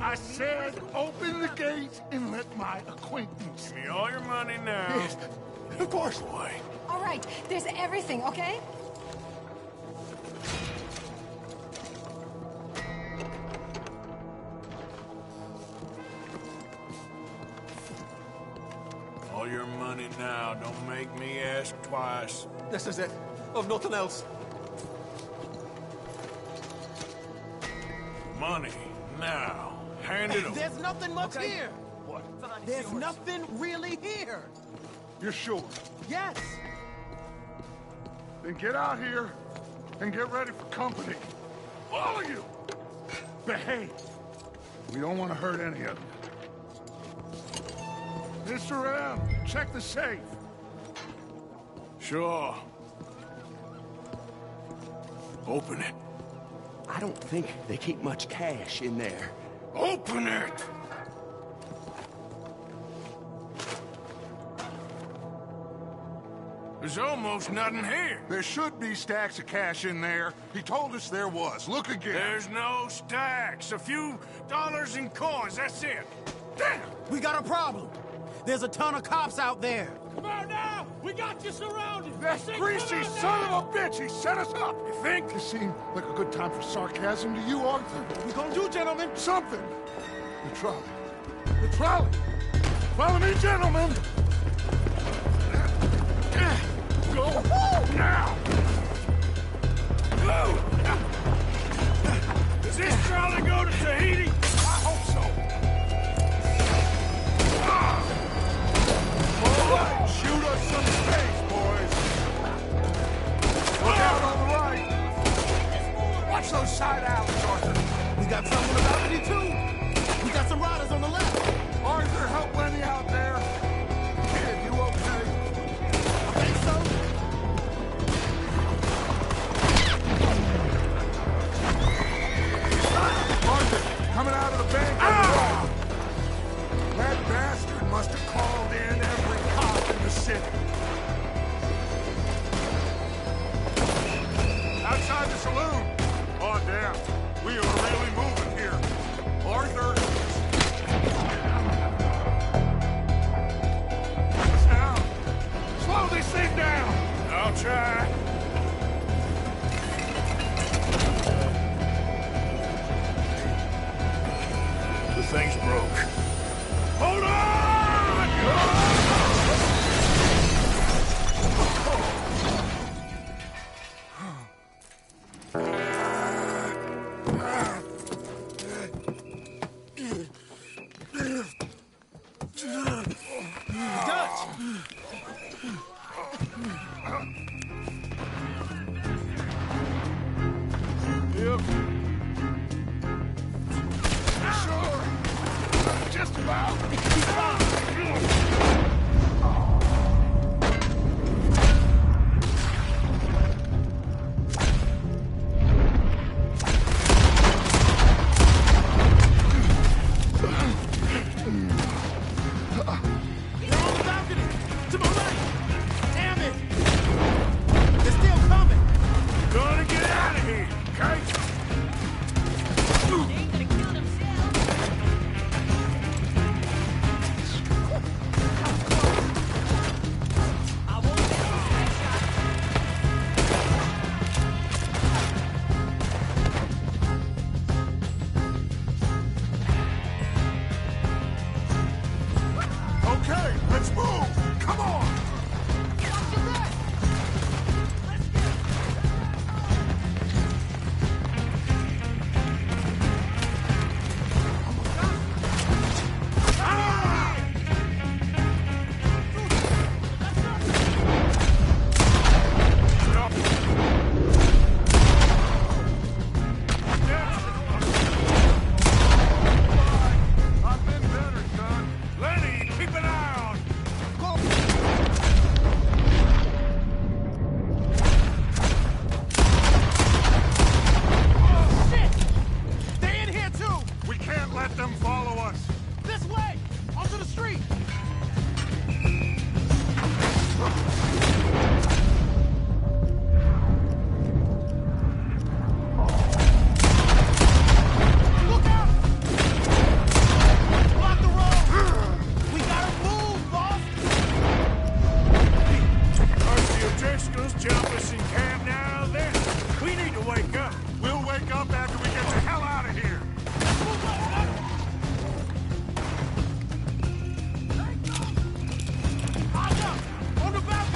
I said open the gate and let my acquaintance. Give me all your money now. Yes, of course. Boy. All right, there's everything, okay? All your money now. Don't make me ask twice. This is it. I've nothing else. Money now. Hand it over. There's nothing much Okay. here. What? There's nothing really here. You're sure? Yes. Then get out here and get ready for company. All of you! Behave. We don't want to hurt any of you. Mr. M, check the safe. Sure. Open it. I don't think they keep much cash in there. Open it! There's almost nothing here. There should be stacks of cash in there. He told us there was. Look again. There's no stacks. A few dollars in coins, that's it. Damn! We got a problem. There's a ton of cops out there. Come on now! We got you surrounded! That greasy son of a bitch! He set us up! You think? This seemed like a good time for sarcasm to you, Arthur. What we gonna do, gentlemen? Something! The trolley. The trolley! Follow me, gentlemen! Go now! Go! Does this trolley go to Tahiti? I hope so. All right, shoot us some space, boys. Look out on the right. Watch those side alleys, Arthur. We got someone on the balcony, too. We got some riders on the left. Arthur, help Lenny out there. Kid, you okay? I think so. Arthur, coming out of the bank. That bastard must have called in every cop in the city. Outside the saloon. Oh, damn. We are really moving here. Arthur. Now, slow this thing down. I'll try. The thing's broke. Hold on! Yep. Sure. Just about. They're on the balcony. To my right. jump us in camp now, then? We need to wake up. We'll wake up after we get the hell out of here. On the back!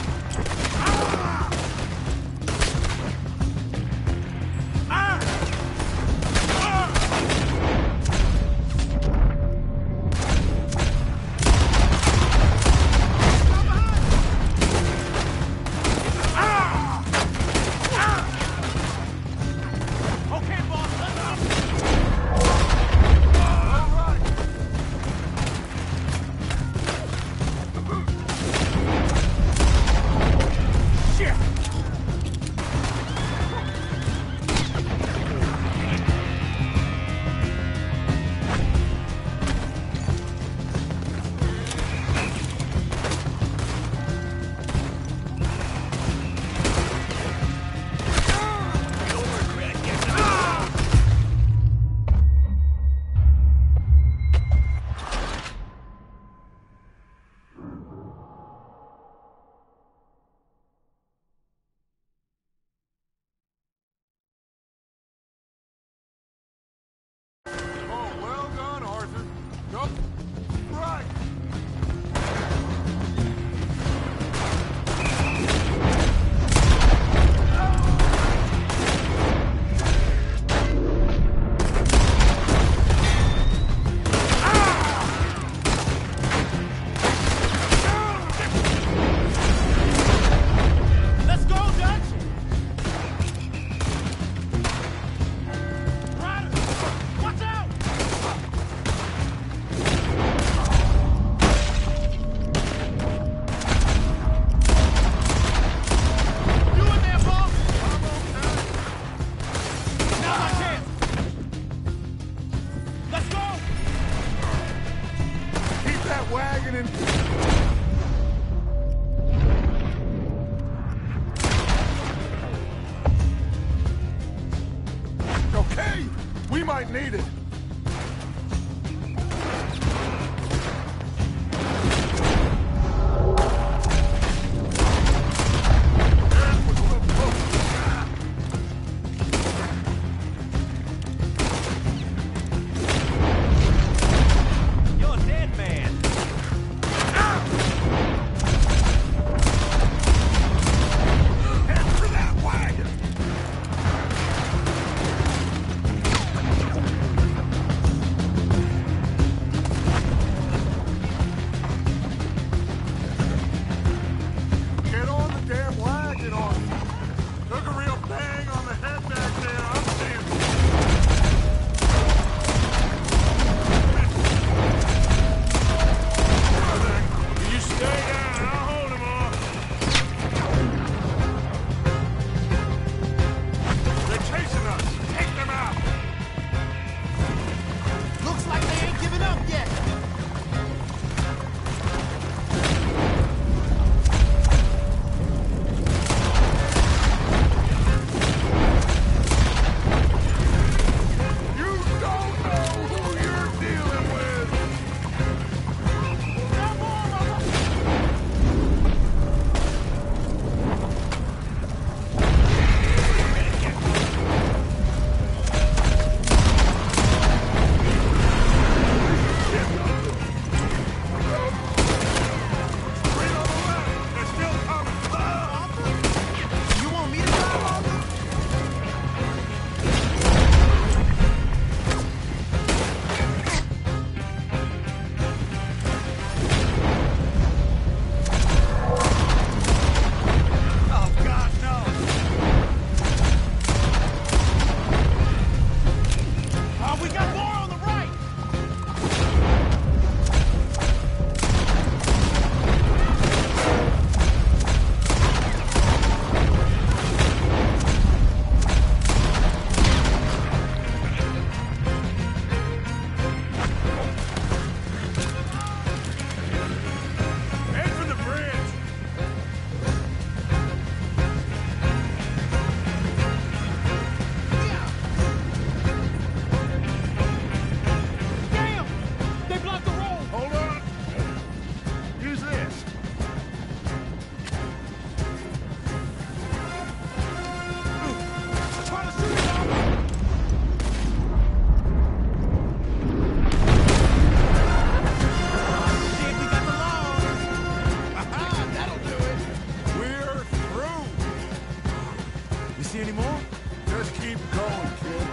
crazy anymore? Just keep going, kid.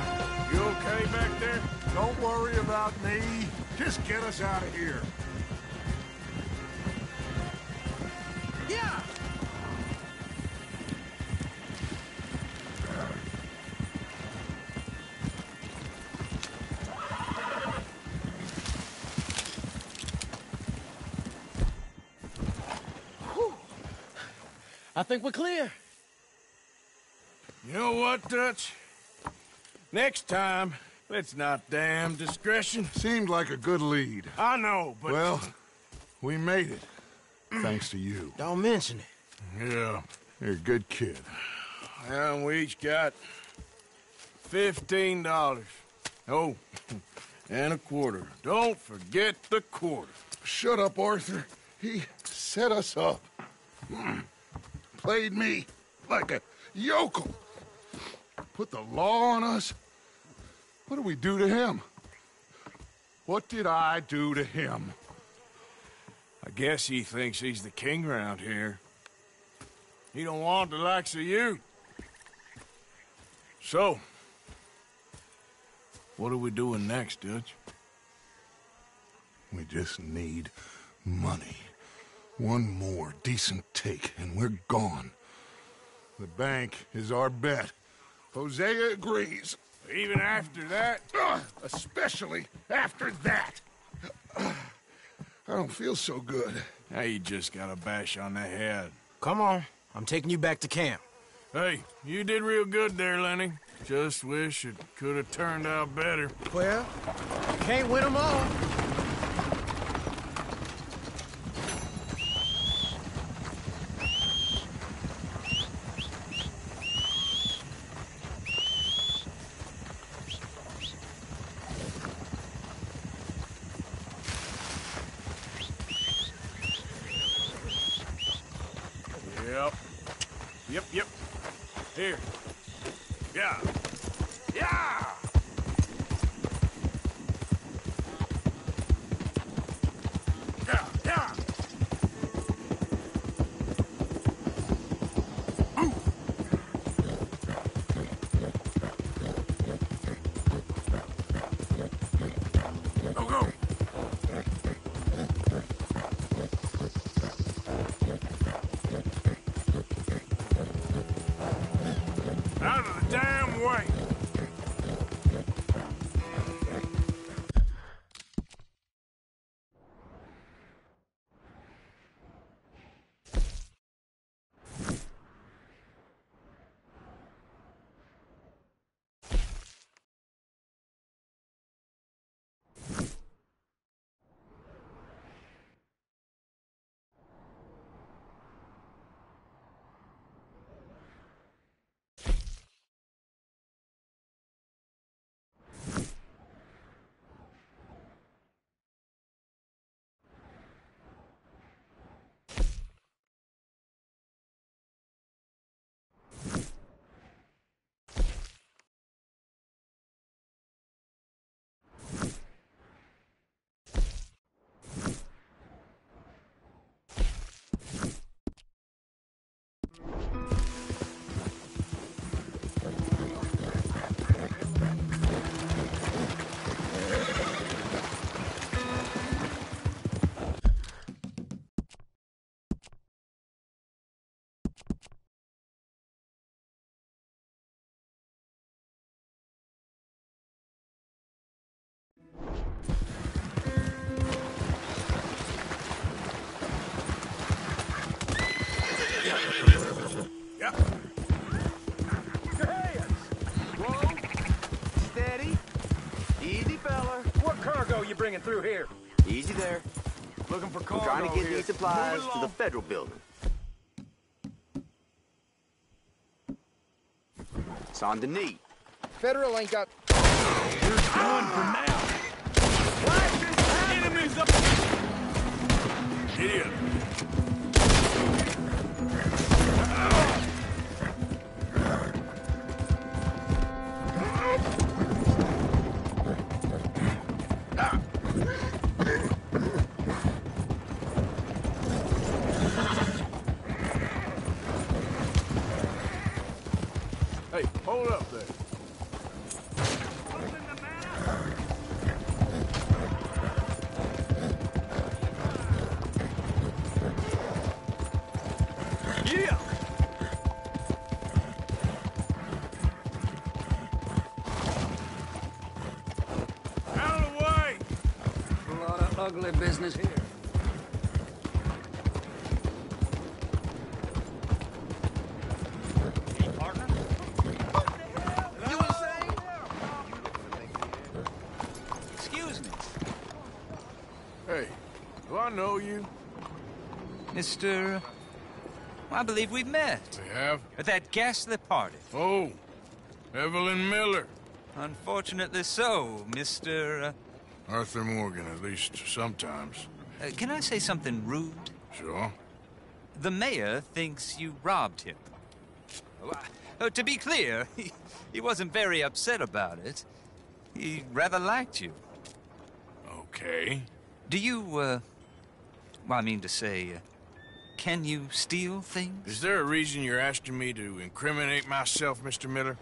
You okay back there? Don't worry about me. Just get us out of here. Yeah! I think we're clear. You know what, Dutch? Next time, let's not damn discretion. Seemed like a good lead. I know, but... Well, we made it. Thanks to you. Don't mention it. Yeah, you're a good kid. And we each got $15. Oh, and a quarter. Don't forget the quarter. Shut up, Arthur. He set us up. Played me like a yokel. Put the law on us. What did we do to him? What did I do to him? I guess he thinks he's the king around here. He don't want the likes of you. So, what are we doing next, Dutch? We just need money. One more decent take, and we're gone. The bank is our bet. Hosea agrees. Even after that? Especially after that. I don't feel so good. Now you just got a bash on the head. Come on. I'm taking you back to camp. Hey, you did real good there, Lenny. Just wish it could have turned out better. Well, can't win them all. Yep. Here. Yeah. Yeah! Yeah! Go! Out of the damn way! You bringing through here? Easy there. Looking for I'm cargo trying to get here. these supplies Move to the along. federal building. Saint Denis. Federal ain't got... You're done for now. Enemies up! Idiot. Hey, hold up there. Yeah! Out of the way! A lot of ugly business here. Excuse me. Hey, do I know you? Mr. I believe we've met. We have? At that ghastly party. Oh, Evelyn Miller. Unfortunately so, Mr. Arthur Morgan, at least sometimes. Can I say something rude? Sure. The mayor thinks you robbed him. To be clear, he wasn't very upset about it. He rather liked you. Okay. Do you, well, I mean to say, can you steal things? Is there a reason you're asking me to incriminate myself, Mr. Miller?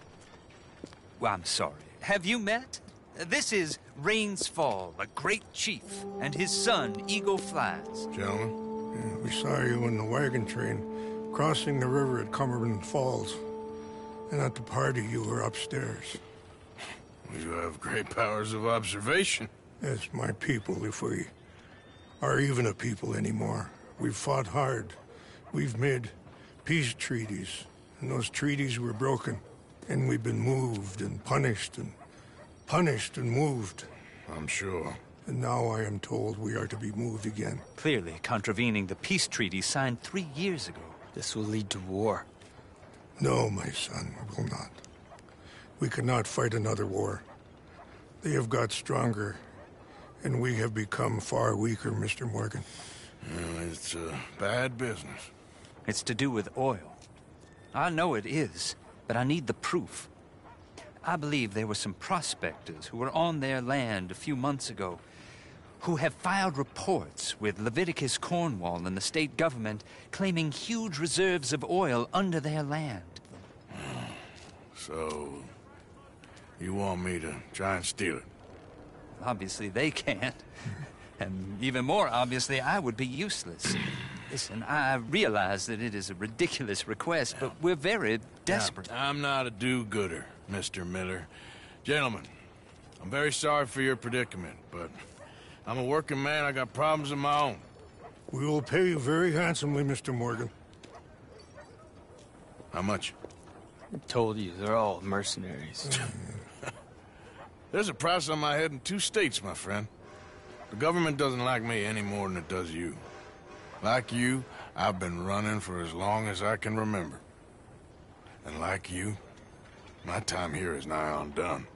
Well, I'm sorry. Have you met? This is Rains Fall, a great chief, and his son, Eagle Flies. Gentlemen? Yeah, we saw you in the wagon train crossing the river at Cumberland Falls. And at the party, you were upstairs. You have great powers of observation. Yes, my people, if we are even a people anymore. We've fought hard. We've made peace treaties, and those treaties were broken. And we've been moved and punished and moved. I'm sure. And now I am told we are to be moved again. Clearly contravening the peace treaty signed 3 years ago. This will lead to war. No, my son, it will not. We cannot fight another war. They have got stronger, and we have become far weaker, Mr. Morgan. Well, it's a bad business. It's to do with oil. I know it is, but I need the proof. I believe there were some prospectors who were on their land a few months ago who have filed reports with Leviticus Cornwall and the state government claiming huge reserves of oil under their land. So, you want me to try and steal it? Obviously they can't. And even more obviously, I would be useless. Listen, I realize that it is a ridiculous request, but we're very desperate. Now, I'm not a do-gooder, Mr. Miller. Gentlemen, I'm very sorry for your predicament, but I'm a working man. I got problems of my own. We will pay you very handsomely, Mr. Morgan. How much? I told you, they're all mercenaries. There's a price on my head in 2 states, my friend. The government doesn't like me any more than it does you. Like you, I've been running for as long as I can remember. And like you, my time here is nigh on done.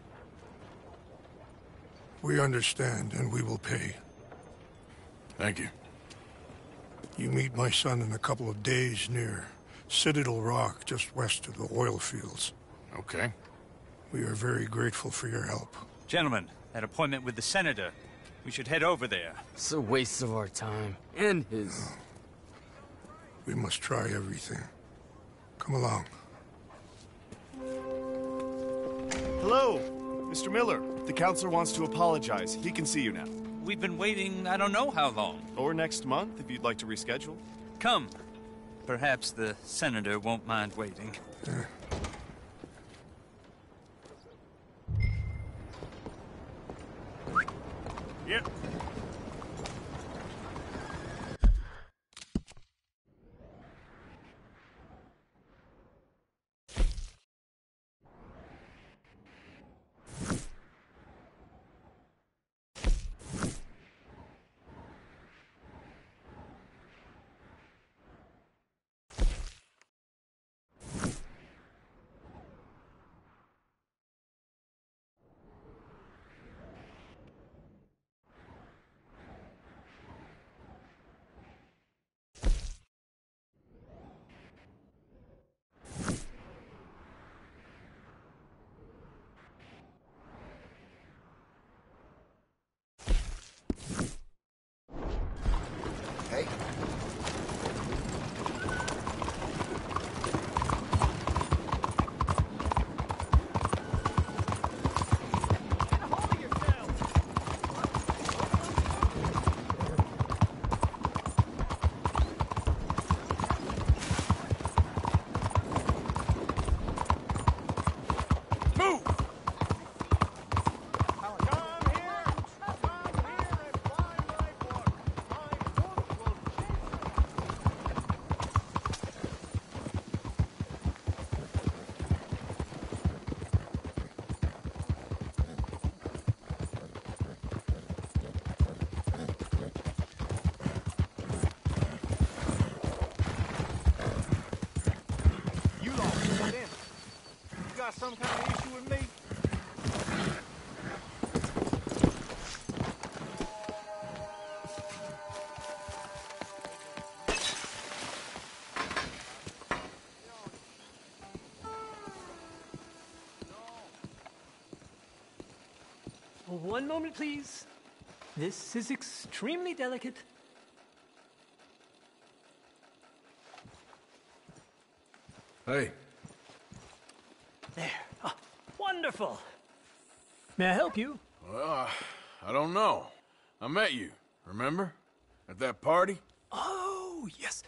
We understand, and we will pay. Thank you. You meet my son in a couple of days near Citadel Rock, just west of the oil fields. Okay. We are very grateful for your help. Gentlemen, that appointment with the senator. We should head over there. It's a waste of our time. And his. We must try everything. Come along. Hello, Mr. Miller. The counselor wants to apologize. He can see you now. We've been waiting I don't know how long. Or next month, if you'd like to reschedule. Come. Perhaps the senator won't mind waiting. Yep. got some kind of issue with me? One moment, please. This is extremely delicate. Hey. There. Ah, wonderful. May I help you? Well, I don't know. I met you, remember? At that party? Oh, yes.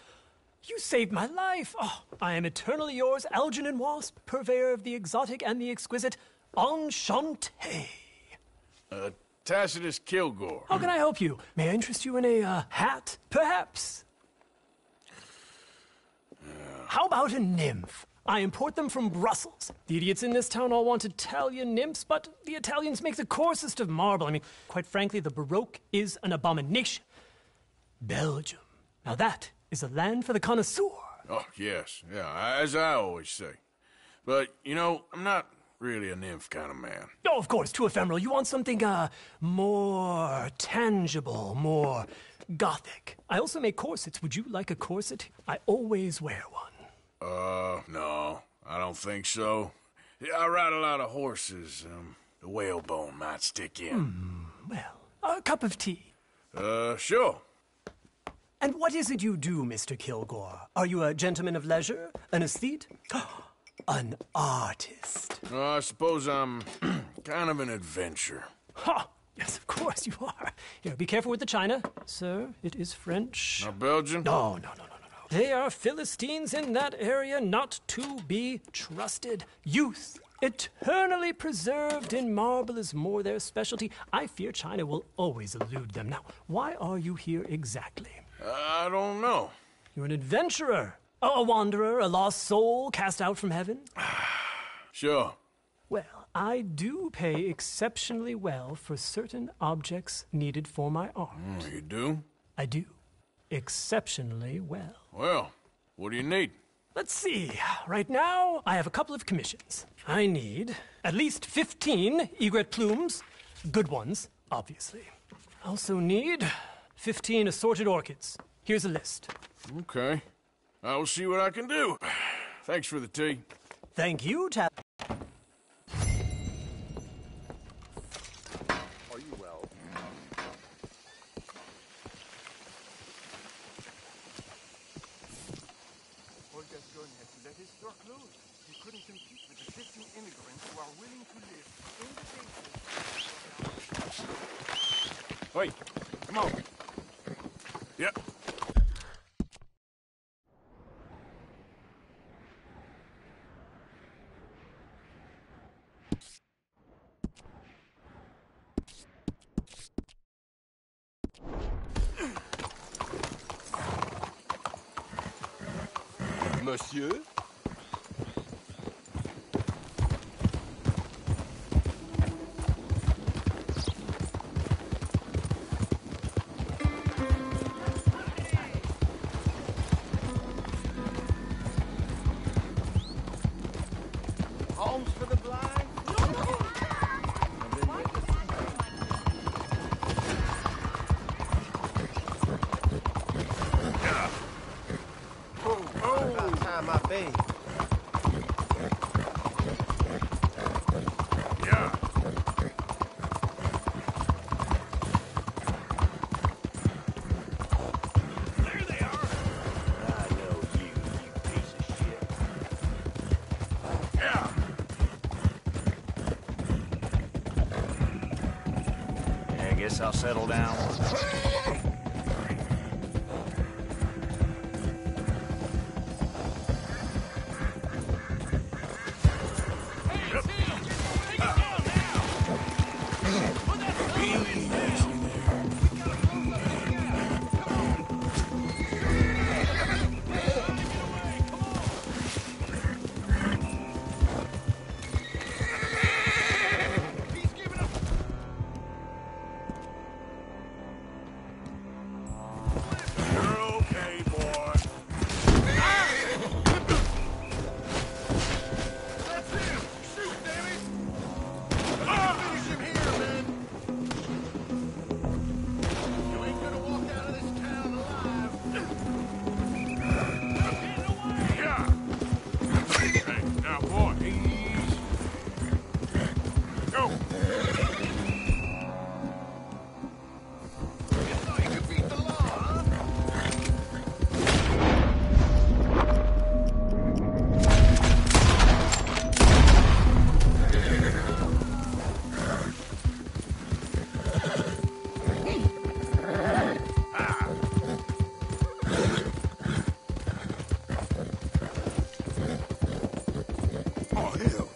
You saved my life. Oh, I am eternally yours, Algernon Wasp, purveyor of the exotic and the exquisite. Enchanté. Tacitus Kilgore. How can I help you? May I interest you in a hat, perhaps? How about a nymph? I import them from Brussels. The idiots in this town all want Italian nymphs, but the Italians make the coarsest of marble. I mean, quite frankly, the Baroque is an abomination. Belgium. Now that is a land for the connoisseur. Oh, yes. Yeah, as I always say. But, you know, I'm not really a nymph kind of man. Oh, of course, too ephemeral. You want something, more tangible, more gothic. I also make corsets. Would you like a corset? I always wear one. No, I don't think so. Yeah, I ride a lot of horses. The whalebone might stick in. Well, a cup of tea. Sure. And what is it you do, Mr. Kilgore? Are you a gentleman of leisure? An aesthete? An artist? I suppose I'm kind of an adventurer. Ha! Yes, of course you are. Here, be careful with the china. Sir, it is French. Not Belgian? No. They are Philistines in that area, not to be trusted. Youth, eternally preserved in marble, is more their specialty. I fear China will always elude them. Now, why are you here exactly? I don't know. You're an adventurer. A wanderer, a lost soul cast out from heaven? Sure. Well, I do pay exceptionally well for certain objects needed for my art. You do? I do. Exceptionally well. Well, what do you need? Let's see. Right now, I have a couple of commissions. I need at least 15 egret plumes. Good ones, obviously. I also need 15 assorted orchids. Here's a list. Okay. I will see what I can do. Thanks for the tea. Thank you, Tap. Are you well? Olga's going has to let his store close. He couldn't compete with the 15 immigrants who are willing to live in the cases. Wait, come on. Yep. Monsieur? Homes for the blind? About time I bathed. Yeah. There they are! I know you piece of shit. Yeah. Yeah, I guess I'll settle down. Oh, hell.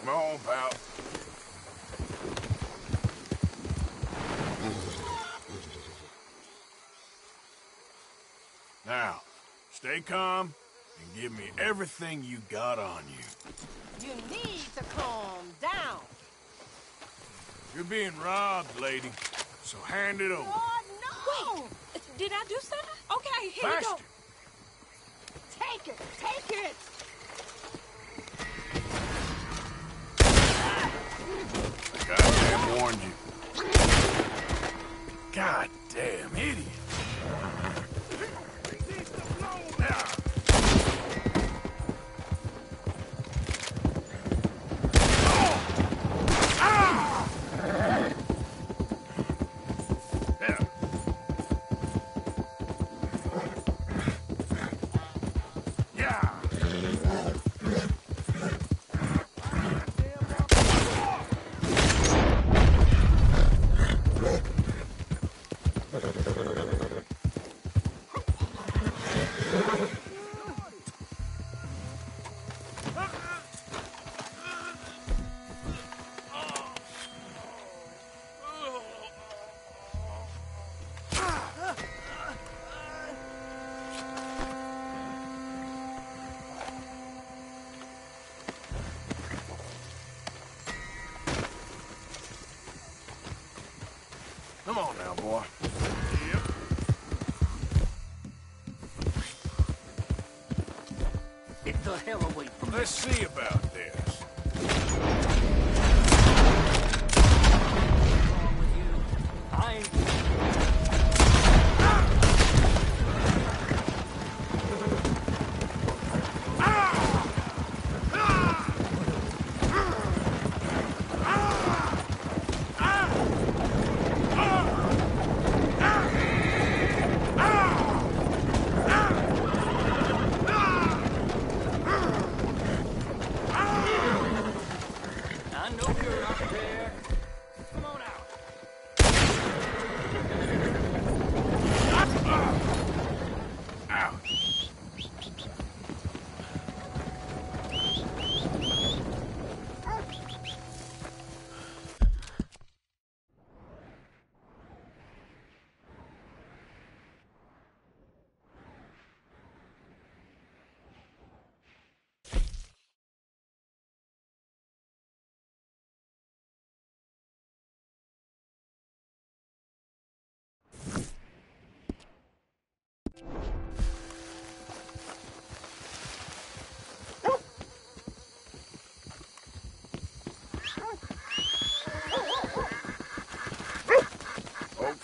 Come on, pal. Now, stay calm and give me everything you got on you. You need to calm down. You're being robbed, lady, so hand it over. Oh, no! Wait, did I do something? Okay, here you go. Take it, take it! I goddamn warned you. Goddamn idiot. Come on now, boy. Yep. Get the hell away from me. Let's see about this.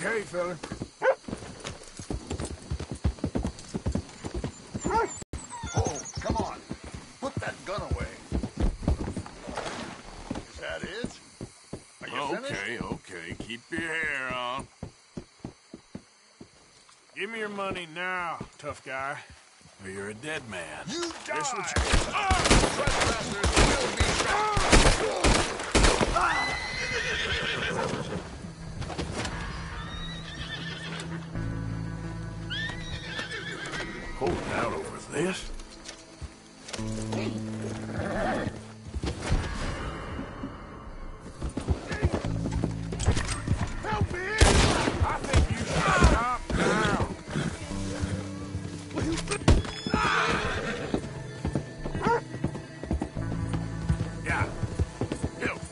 Okay, fella. Oh, come on. Put that gun away. Is that it? Are you finished? Okay. Keep your hair on. Give me your money now, tough guy. Or you're a dead man. You die! Guess what Trespassers will be shot! Holding out over this? Help me! I think you should stop now. Yeah. Help.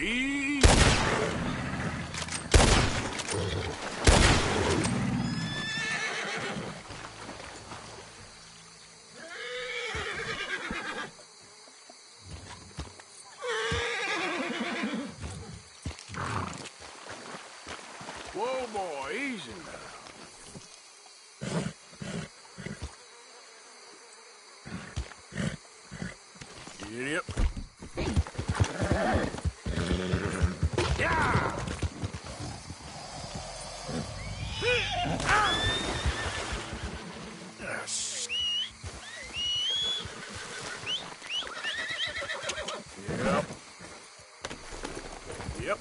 Easy. Whoa, boy, easy now. Giddy up. Yeah! Yes. Yep. Yep.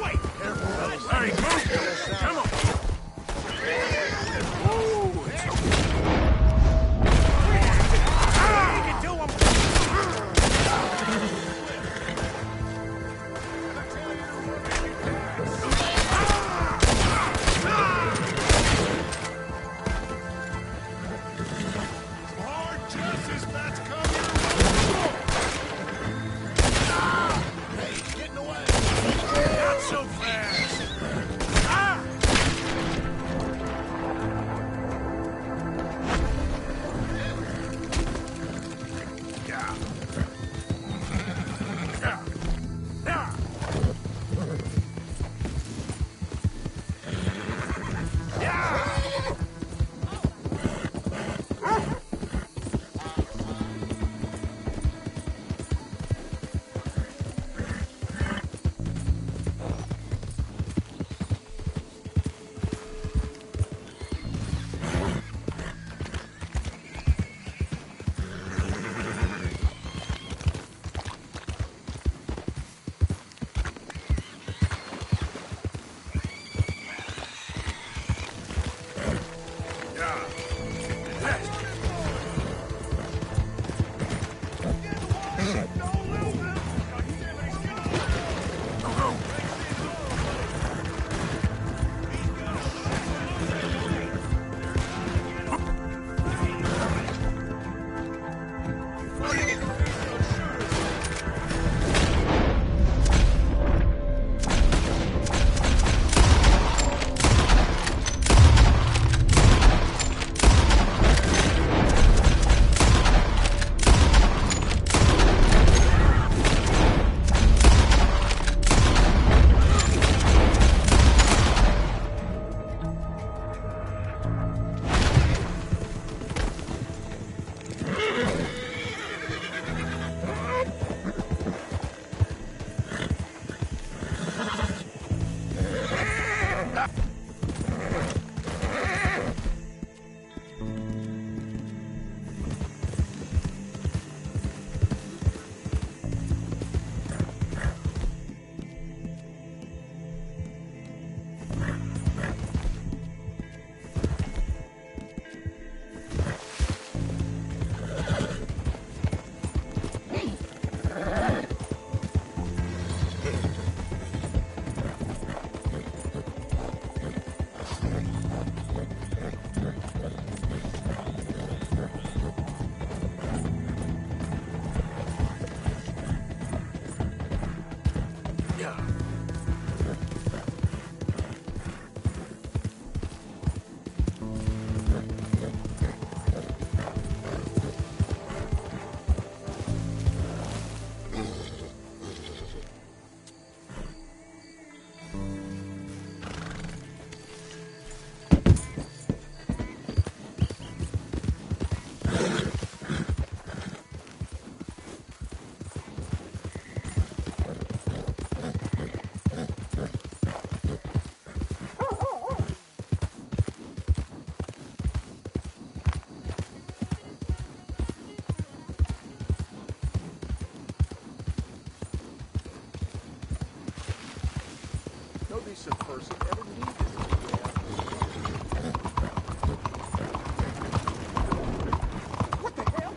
Wait! Careful, fellas. Larry, move! Come on! Oh, it's not so fast! Ah! Yeah. Yeah. Yeah. Yeah. No decent person ever needed it. What the hell?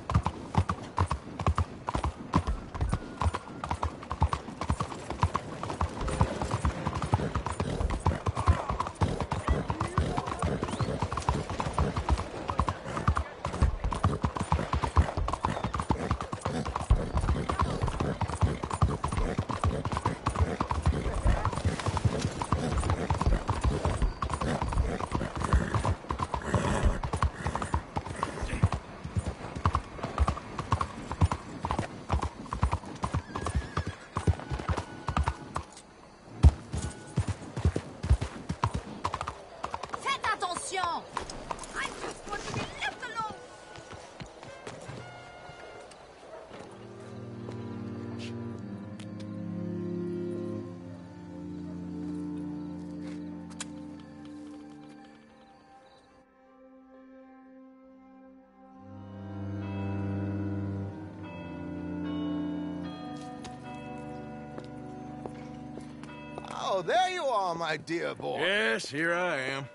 there you are, my dear boy. Yes, here I am.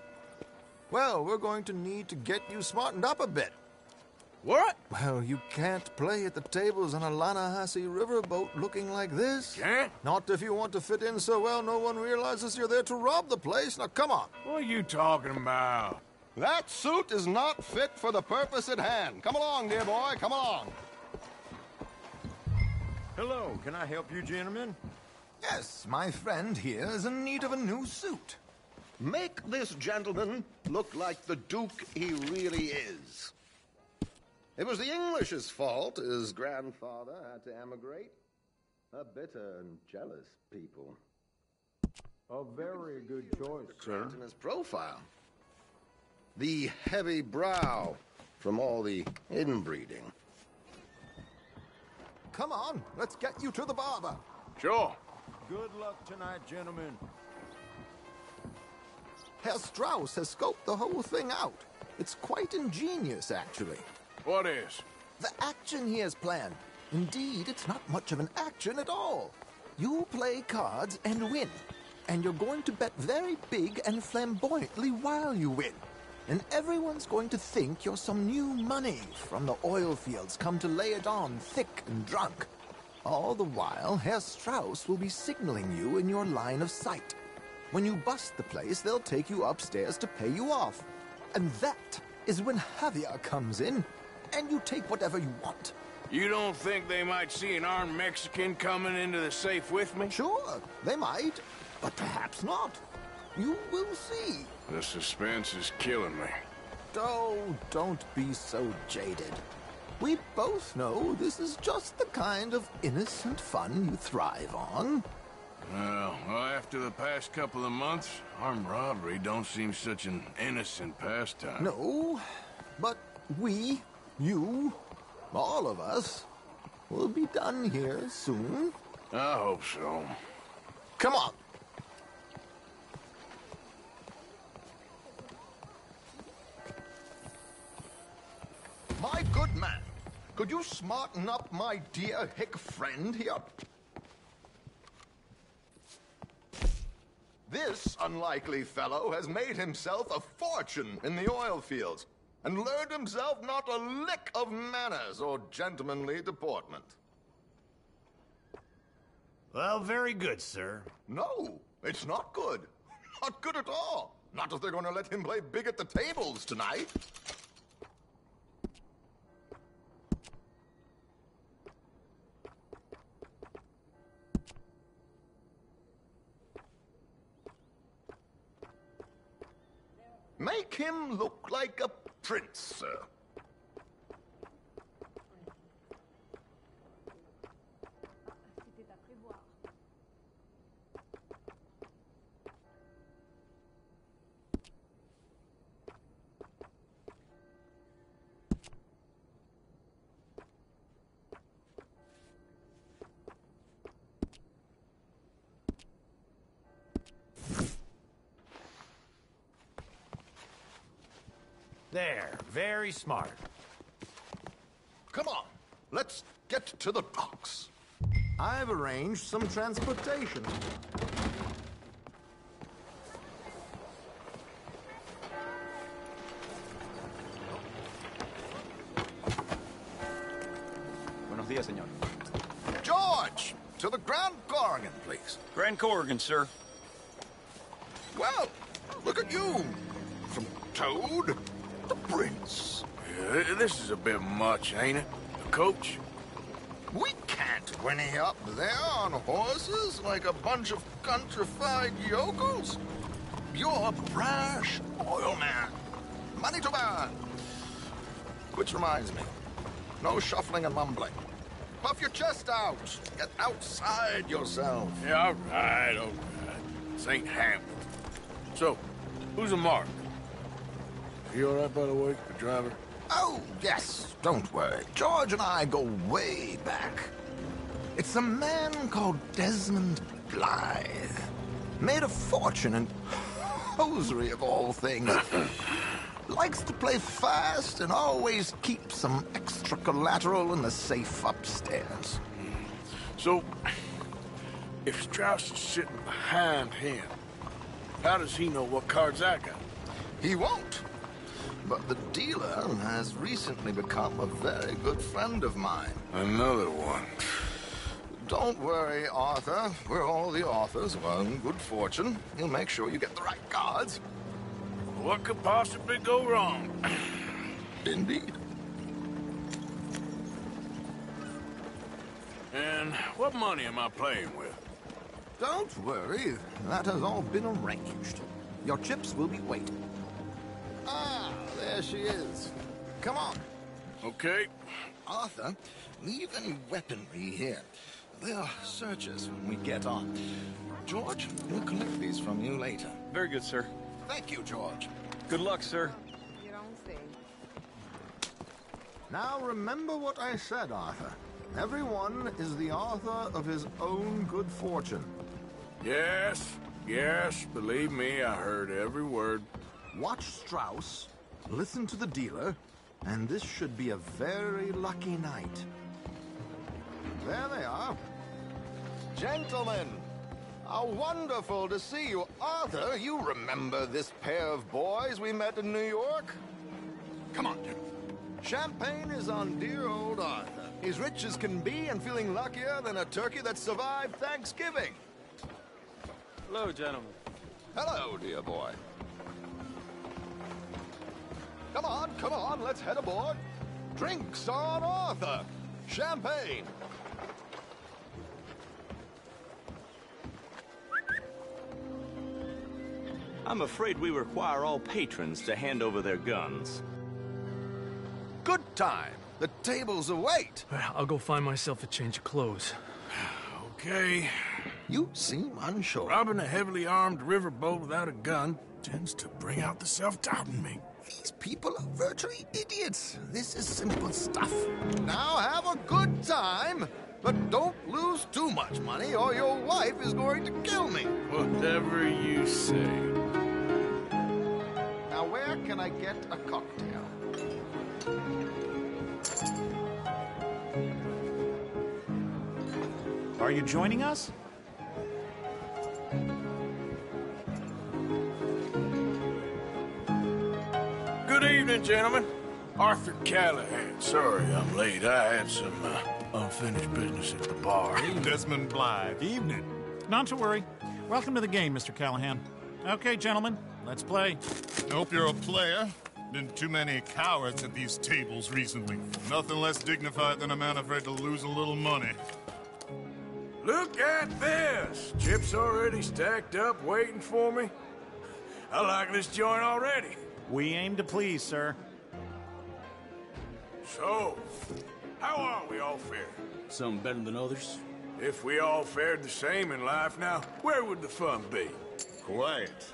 Well, we're going to need to get you smartened up a bit. What? Well, you can't play at the tables on a Lannahechee riverboat looking like this. Can't? Not if you want to fit in so well no one realizes you're there to rob the place. Now, come on. What are you talking about? That suit is not fit for the purpose at hand. Come along, dear boy, come along. Hello, can I help you, gentlemen? Yes, my friend here is in need of a new suit. Make this gentleman look like the Duke he really is. It was the English's fault his grandfather had to emigrate. A bitter and jealous people. A very good choice, sir. In his profile. The heavy brow from all the inbreeding. Come on, let's get you to the barber. Sure. Good luck tonight, gentlemen. Herr Strauss has scoped the whole thing out. It's quite ingenious, actually. What is? The action he has planned. Indeed, it's not much of an action at all. You play cards and win. And you're going to bet very big and flamboyantly while you win. And everyone's going to think you're some new money from the oil fields come to lay it on thick and drunk. All the while, Herr Strauss will be signaling you in your line of sight. When you bust the place, they'll take you upstairs to pay you off. And that is when Javier comes in, and you take whatever you want. You don't think they might see an armed Mexican coming into the safe with me? Sure, they might, but perhaps not. You will see. The suspense is killing me. Oh, don't be so jaded. We both know this is just the kind of innocent fun you thrive on. Well, after the past couple of months, armed robbery don't seem such an innocent pastime. No, but we, you, all of us, will be done here soon. I hope so. Come on. My good man, could you smarten up my dear hick friend here? This unlikely fellow has made himself a fortune in the oil fields and learned himself not a lick of manners or gentlemanly deportment. Well, very good, sir. No, it's not good. Not good at all. Not if they're going to let him play big at the tables tonight. Make him look like a prince, sir. There, very smart. Come on, let's get to the docks. I've arranged some transportation. Buenos días, señor. George, to the Grand Corrigan, please. Grand Corrigan, sir. Well, look at you. From Toad to Prince. This is a bit much, ain't it? The coach? We can't whinny up there on horses like a bunch of countrified yokels. You're a brash oil man. Money to burn. Which reminds me, no shuffling and mumbling. Puff your chest out. Get outside yourself. Yeah, all right. This ain't Hamlet. So, who's a mark? You all right, by the way, the driver? Oh, yes. Don't worry. George and I go way back. It's a man called Desmond Blythe. Made a fortune in hosiery of all things. Likes to play fast and always keeps some extra collateral in the safe upstairs. So, If Strauss is sitting behind him, how does he know what cards I got? He won't. But the dealer has recently become a very good friend of mine. Another one. Don't worry, Arthur. We're all the authors of our own good fortune. He'll make sure you get the right cards. What could possibly go wrong? Indeed. And what money am I playing with? Don't worry. That has all been arranged. Your chips will be waiting. Ah, there she is. Come on. Okay. Arthur, leave any weaponry here. They'll search us when we get on. George, we'll collect these from you later. Very good, sir. Thank you, George. Good luck, sir. You don't say. Now remember what I said, Arthur. Everyone is the author of his own good fortune. Yes, believe me, I heard every word. Watch Strauss, listen to the dealer, and this should be a very lucky night. There they are. Gentlemen, how wonderful to see you. Arthur, you remember this pair of boys we met in New York? Come on, gentlemen. Champagne is on dear old Arthur. He's rich as can be and feeling luckier than a turkey that survived Thanksgiving. Hello, gentlemen. Hello, dear boy. Come on, let's head aboard. Drinks on Arthur. Champagne. I'm afraid we require all patrons to hand over their guns. Good time. The tables await. I'll go find myself a change of clothes. Okay. You seem unsure. Robbing a heavily armed riverboat without a gun tends to bring out the self-doubt in me. These people are virtually idiots. This is simple stuff. Now have a good time, but don't lose too much money or your wife is going to kill me. Whatever you say. Now where can I get a cocktail? Are you joining us? Good evening, gentlemen. Arthur Callahan. Sorry I'm late. I had some unfinished business at the bar. Desmond Blythe. Evening. Not to worry. Welcome to the game, Mr. Callahan. Okay, gentlemen, let's play. Hope you're a player. Been too many cowards at these tables recently. Nothing less dignified than a man afraid to lose a little money. Look at this! Chips already stacked up, waiting for me. I like this joint already. We aim to please, sir. So, how are we all fared? Some better than others. If we all fared the same in life now, where would the fun be? Quiet.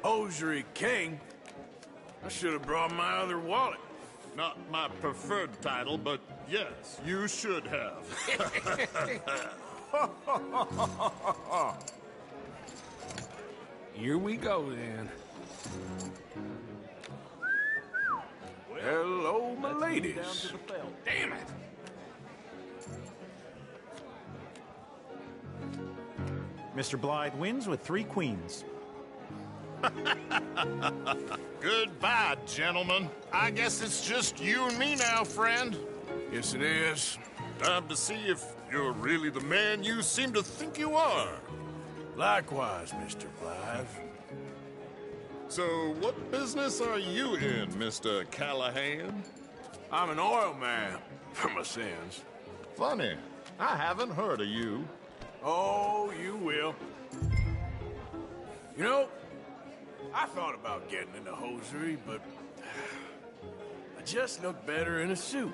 Hosiery King? I should have brought my other wallet. Not my preferred title, but yes, you should have. Here we go, then. Hello, my ladies. Damn it! Mr. Blythe wins with 3 queens. Goodbye, gentlemen. I guess it's just you and me now, friend. Yes, it is. Time to see if you're really the man you seem to think you are. Likewise, Mr. Blythe. So, what business are you in, Mr. Callahan? I'm an oil man, for my sins. Funny. I haven't heard of you. Oh, you will. You know, I thought about getting into hosiery, but I just look better in a suit.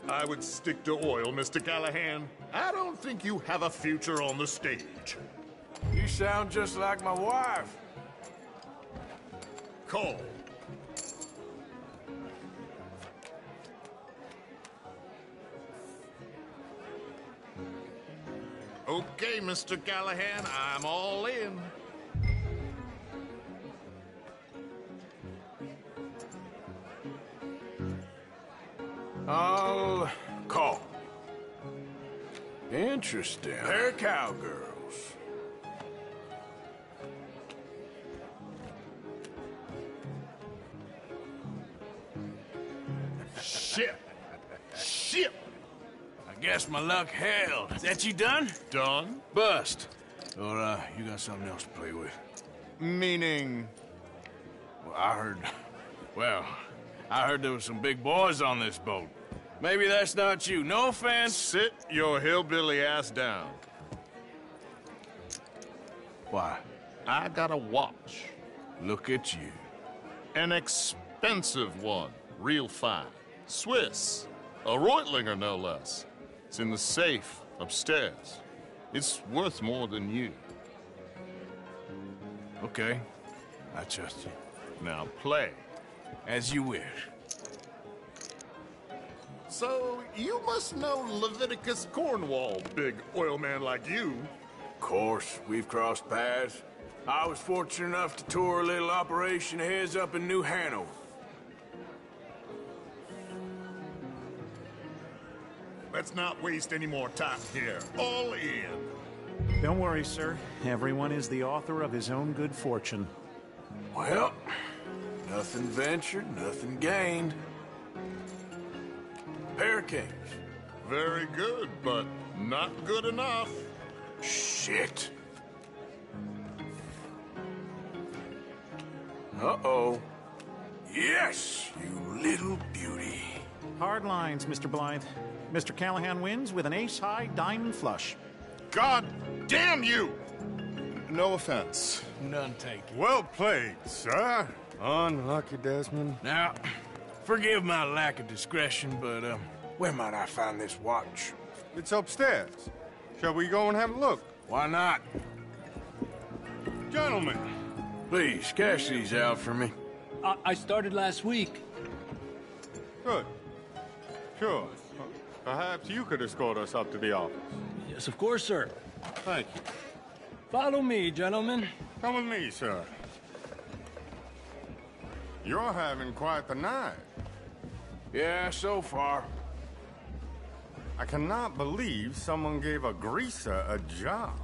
I would stick to oil, Mr. Callahan. I don't think you have a future on the stage. You sound just like my wife. Call. Okay, Mr. Callahan, I'm all in. I'll call. Interesting. They're cowgirls. Shit. Shit. I guess my luck held. Is that you done? Done? Bust. Or, you got something else to play with? Meaning? Well, I heard there was some big boys on this boat. Maybe that's not you. No offense. Sit your hillbilly ass down. Why? I got a watch. Look at you. An expensive one. Real fine. Swiss. A Reutlinger, no less. It's in the safe upstairs. It's worth more than you. Okay. I trust you. Now play. As you wish. So, you must know Leviticus Cornwall, big oil man like you. Of course, we've crossed paths. I was fortunate enough to tour a little operation of his up in New Hanover. Let's not waste any more time here. All in. Don't worry, sir. Everyone is the author of his own good fortune. Well, nothing ventured, nothing gained. Pair Kings. Very good, but not good enough. Shit. Uh-oh. Yes, you little beauty. Hard lines, Mr. Blythe. Mr. Callahan wins with an ace-high diamond flush. God damn you! No offense. None taken. Well played, sir. Unlucky, Desmond. Now, forgive my lack of discretion, but, where might I find this watch? It's upstairs. Shall we go and have a look? Why not? Gentlemen. Please, cash these out for me. I started last week. Good. Sure. Perhaps you could escort us up to the office. Yes, of course, sir. Thank you. Follow me, gentlemen. Come with me, sir. You're having quite the night. Yeah, so far. I cannot believe someone gave a greaser a job.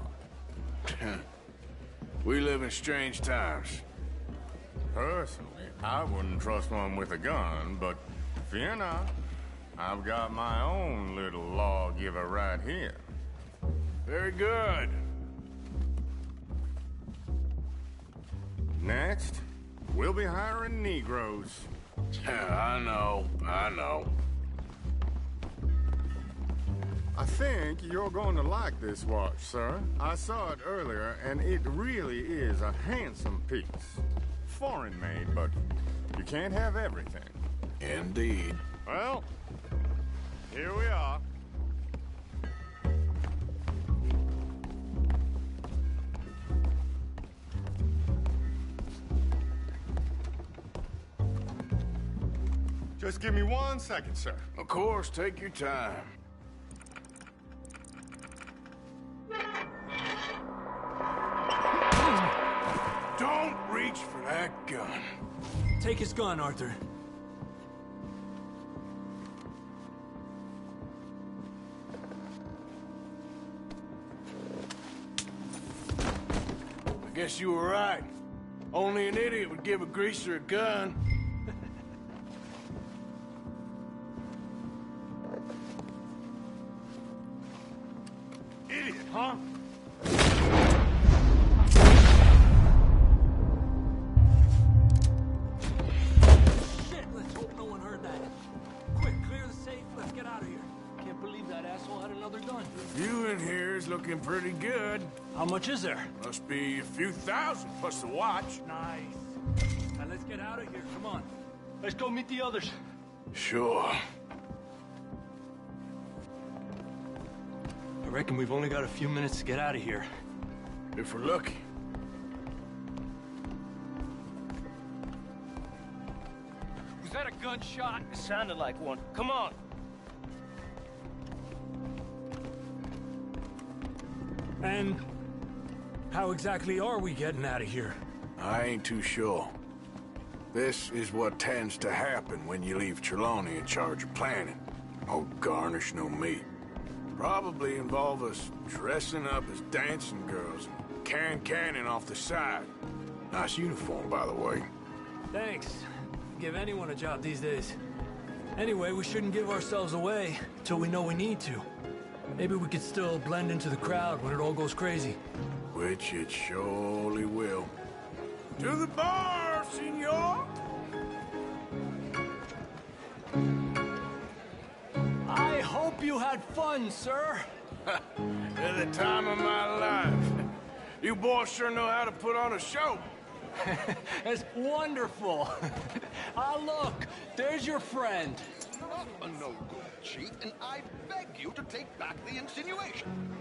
We live in strange times. Personally, I wouldn't trust one with a gun, but fear not. I've got my own little lawgiver right here. Very good. Next, we'll be hiring Negroes. I know. I think you're going to like this watch, sir. I saw it earlier, and it really is a handsome piece. Foreign made, but you can't have everything. Indeed. Well, here we are. Just give me 1 second, sir. Of course, take your time. Don't reach for that gun. Take his gun, Arthur. I guess you were right. Only an idiot would give a greaser a gun. Idiot, huh? Shit, let's hope no one heard that. Quick, clear the safe. Let's get out of here. Can't believe that asshole had another gun. You in here is looking pretty good. How much is there? Must be a few thousand plus the watch. Nice. Now let's get out of here. Come on. Let's go meet the others. Sure. I reckon we've only got a few minutes to get out of here. If we're lucky. Was that a gunshot? It sounded like one. Come on. And how exactly are we getting out of here? I ain't too sure. This is what tends to happen when you leave Trelawney in charge of planning. No garnish, no meat. Probably involve us dressing up as dancing girls and carrying cannon off the side. Nice uniform, by the way. Thanks. Give anyone a job these days. Anyway, we shouldn't give ourselves away till we know we need to. Maybe we could still blend into the crowd when it all goes crazy. Which it surely will. To the bar, senor! I hope you had fun, sir. At the time of my life. You boys sure know how to put on a show. That's wonderful. Ah, look, there's your friend. Not a no-good cheat, and I beg you to take back the insinuation.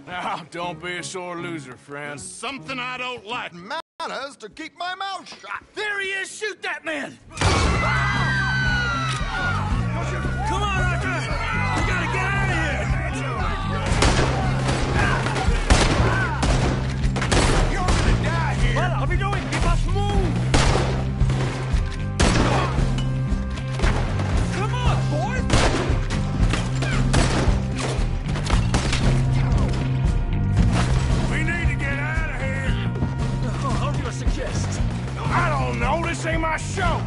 Now, don't be a sore loser, friend. Something I don't like. Manners to keep my mouth shut. There he is! Shoot that man! Come on, Arthur! We gotta get out of here! You're gonna die here! What are we doing? We must move! Come on, boys! We need to get out of here! How do you suggest? I don't know. This ain't my show.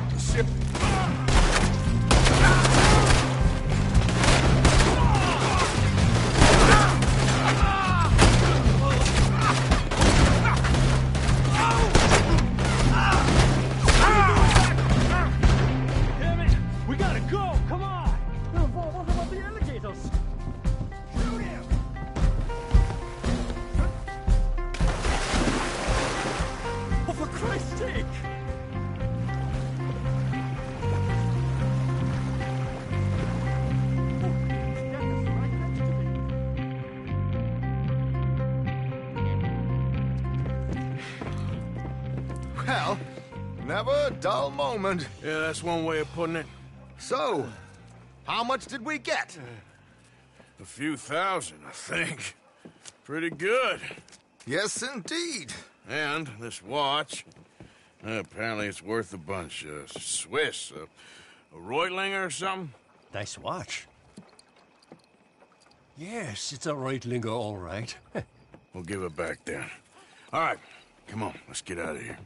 Damn it! We gotta go! Come on! What about the alligators? Shoot him! Oh, for Christ's sake! Well, never a dull moment. Yeah, that's one way of putting it. So, how much did we get? A few thousand, I think. Pretty good. Yes, indeed. And this watch, apparently it's worth a bunch. Swiss, a Reutlinger or something? Nice watch. Yes, it's a Reutlinger, all right. We'll give it back then. All right, come on, let's get out of here.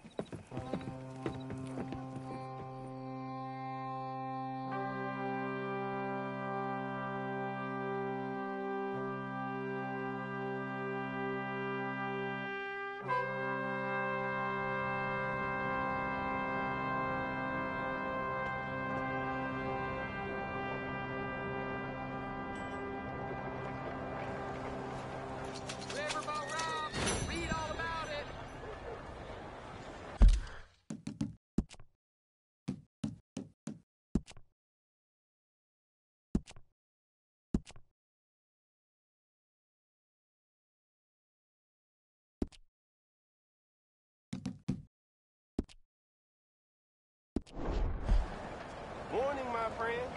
Morning, my friend.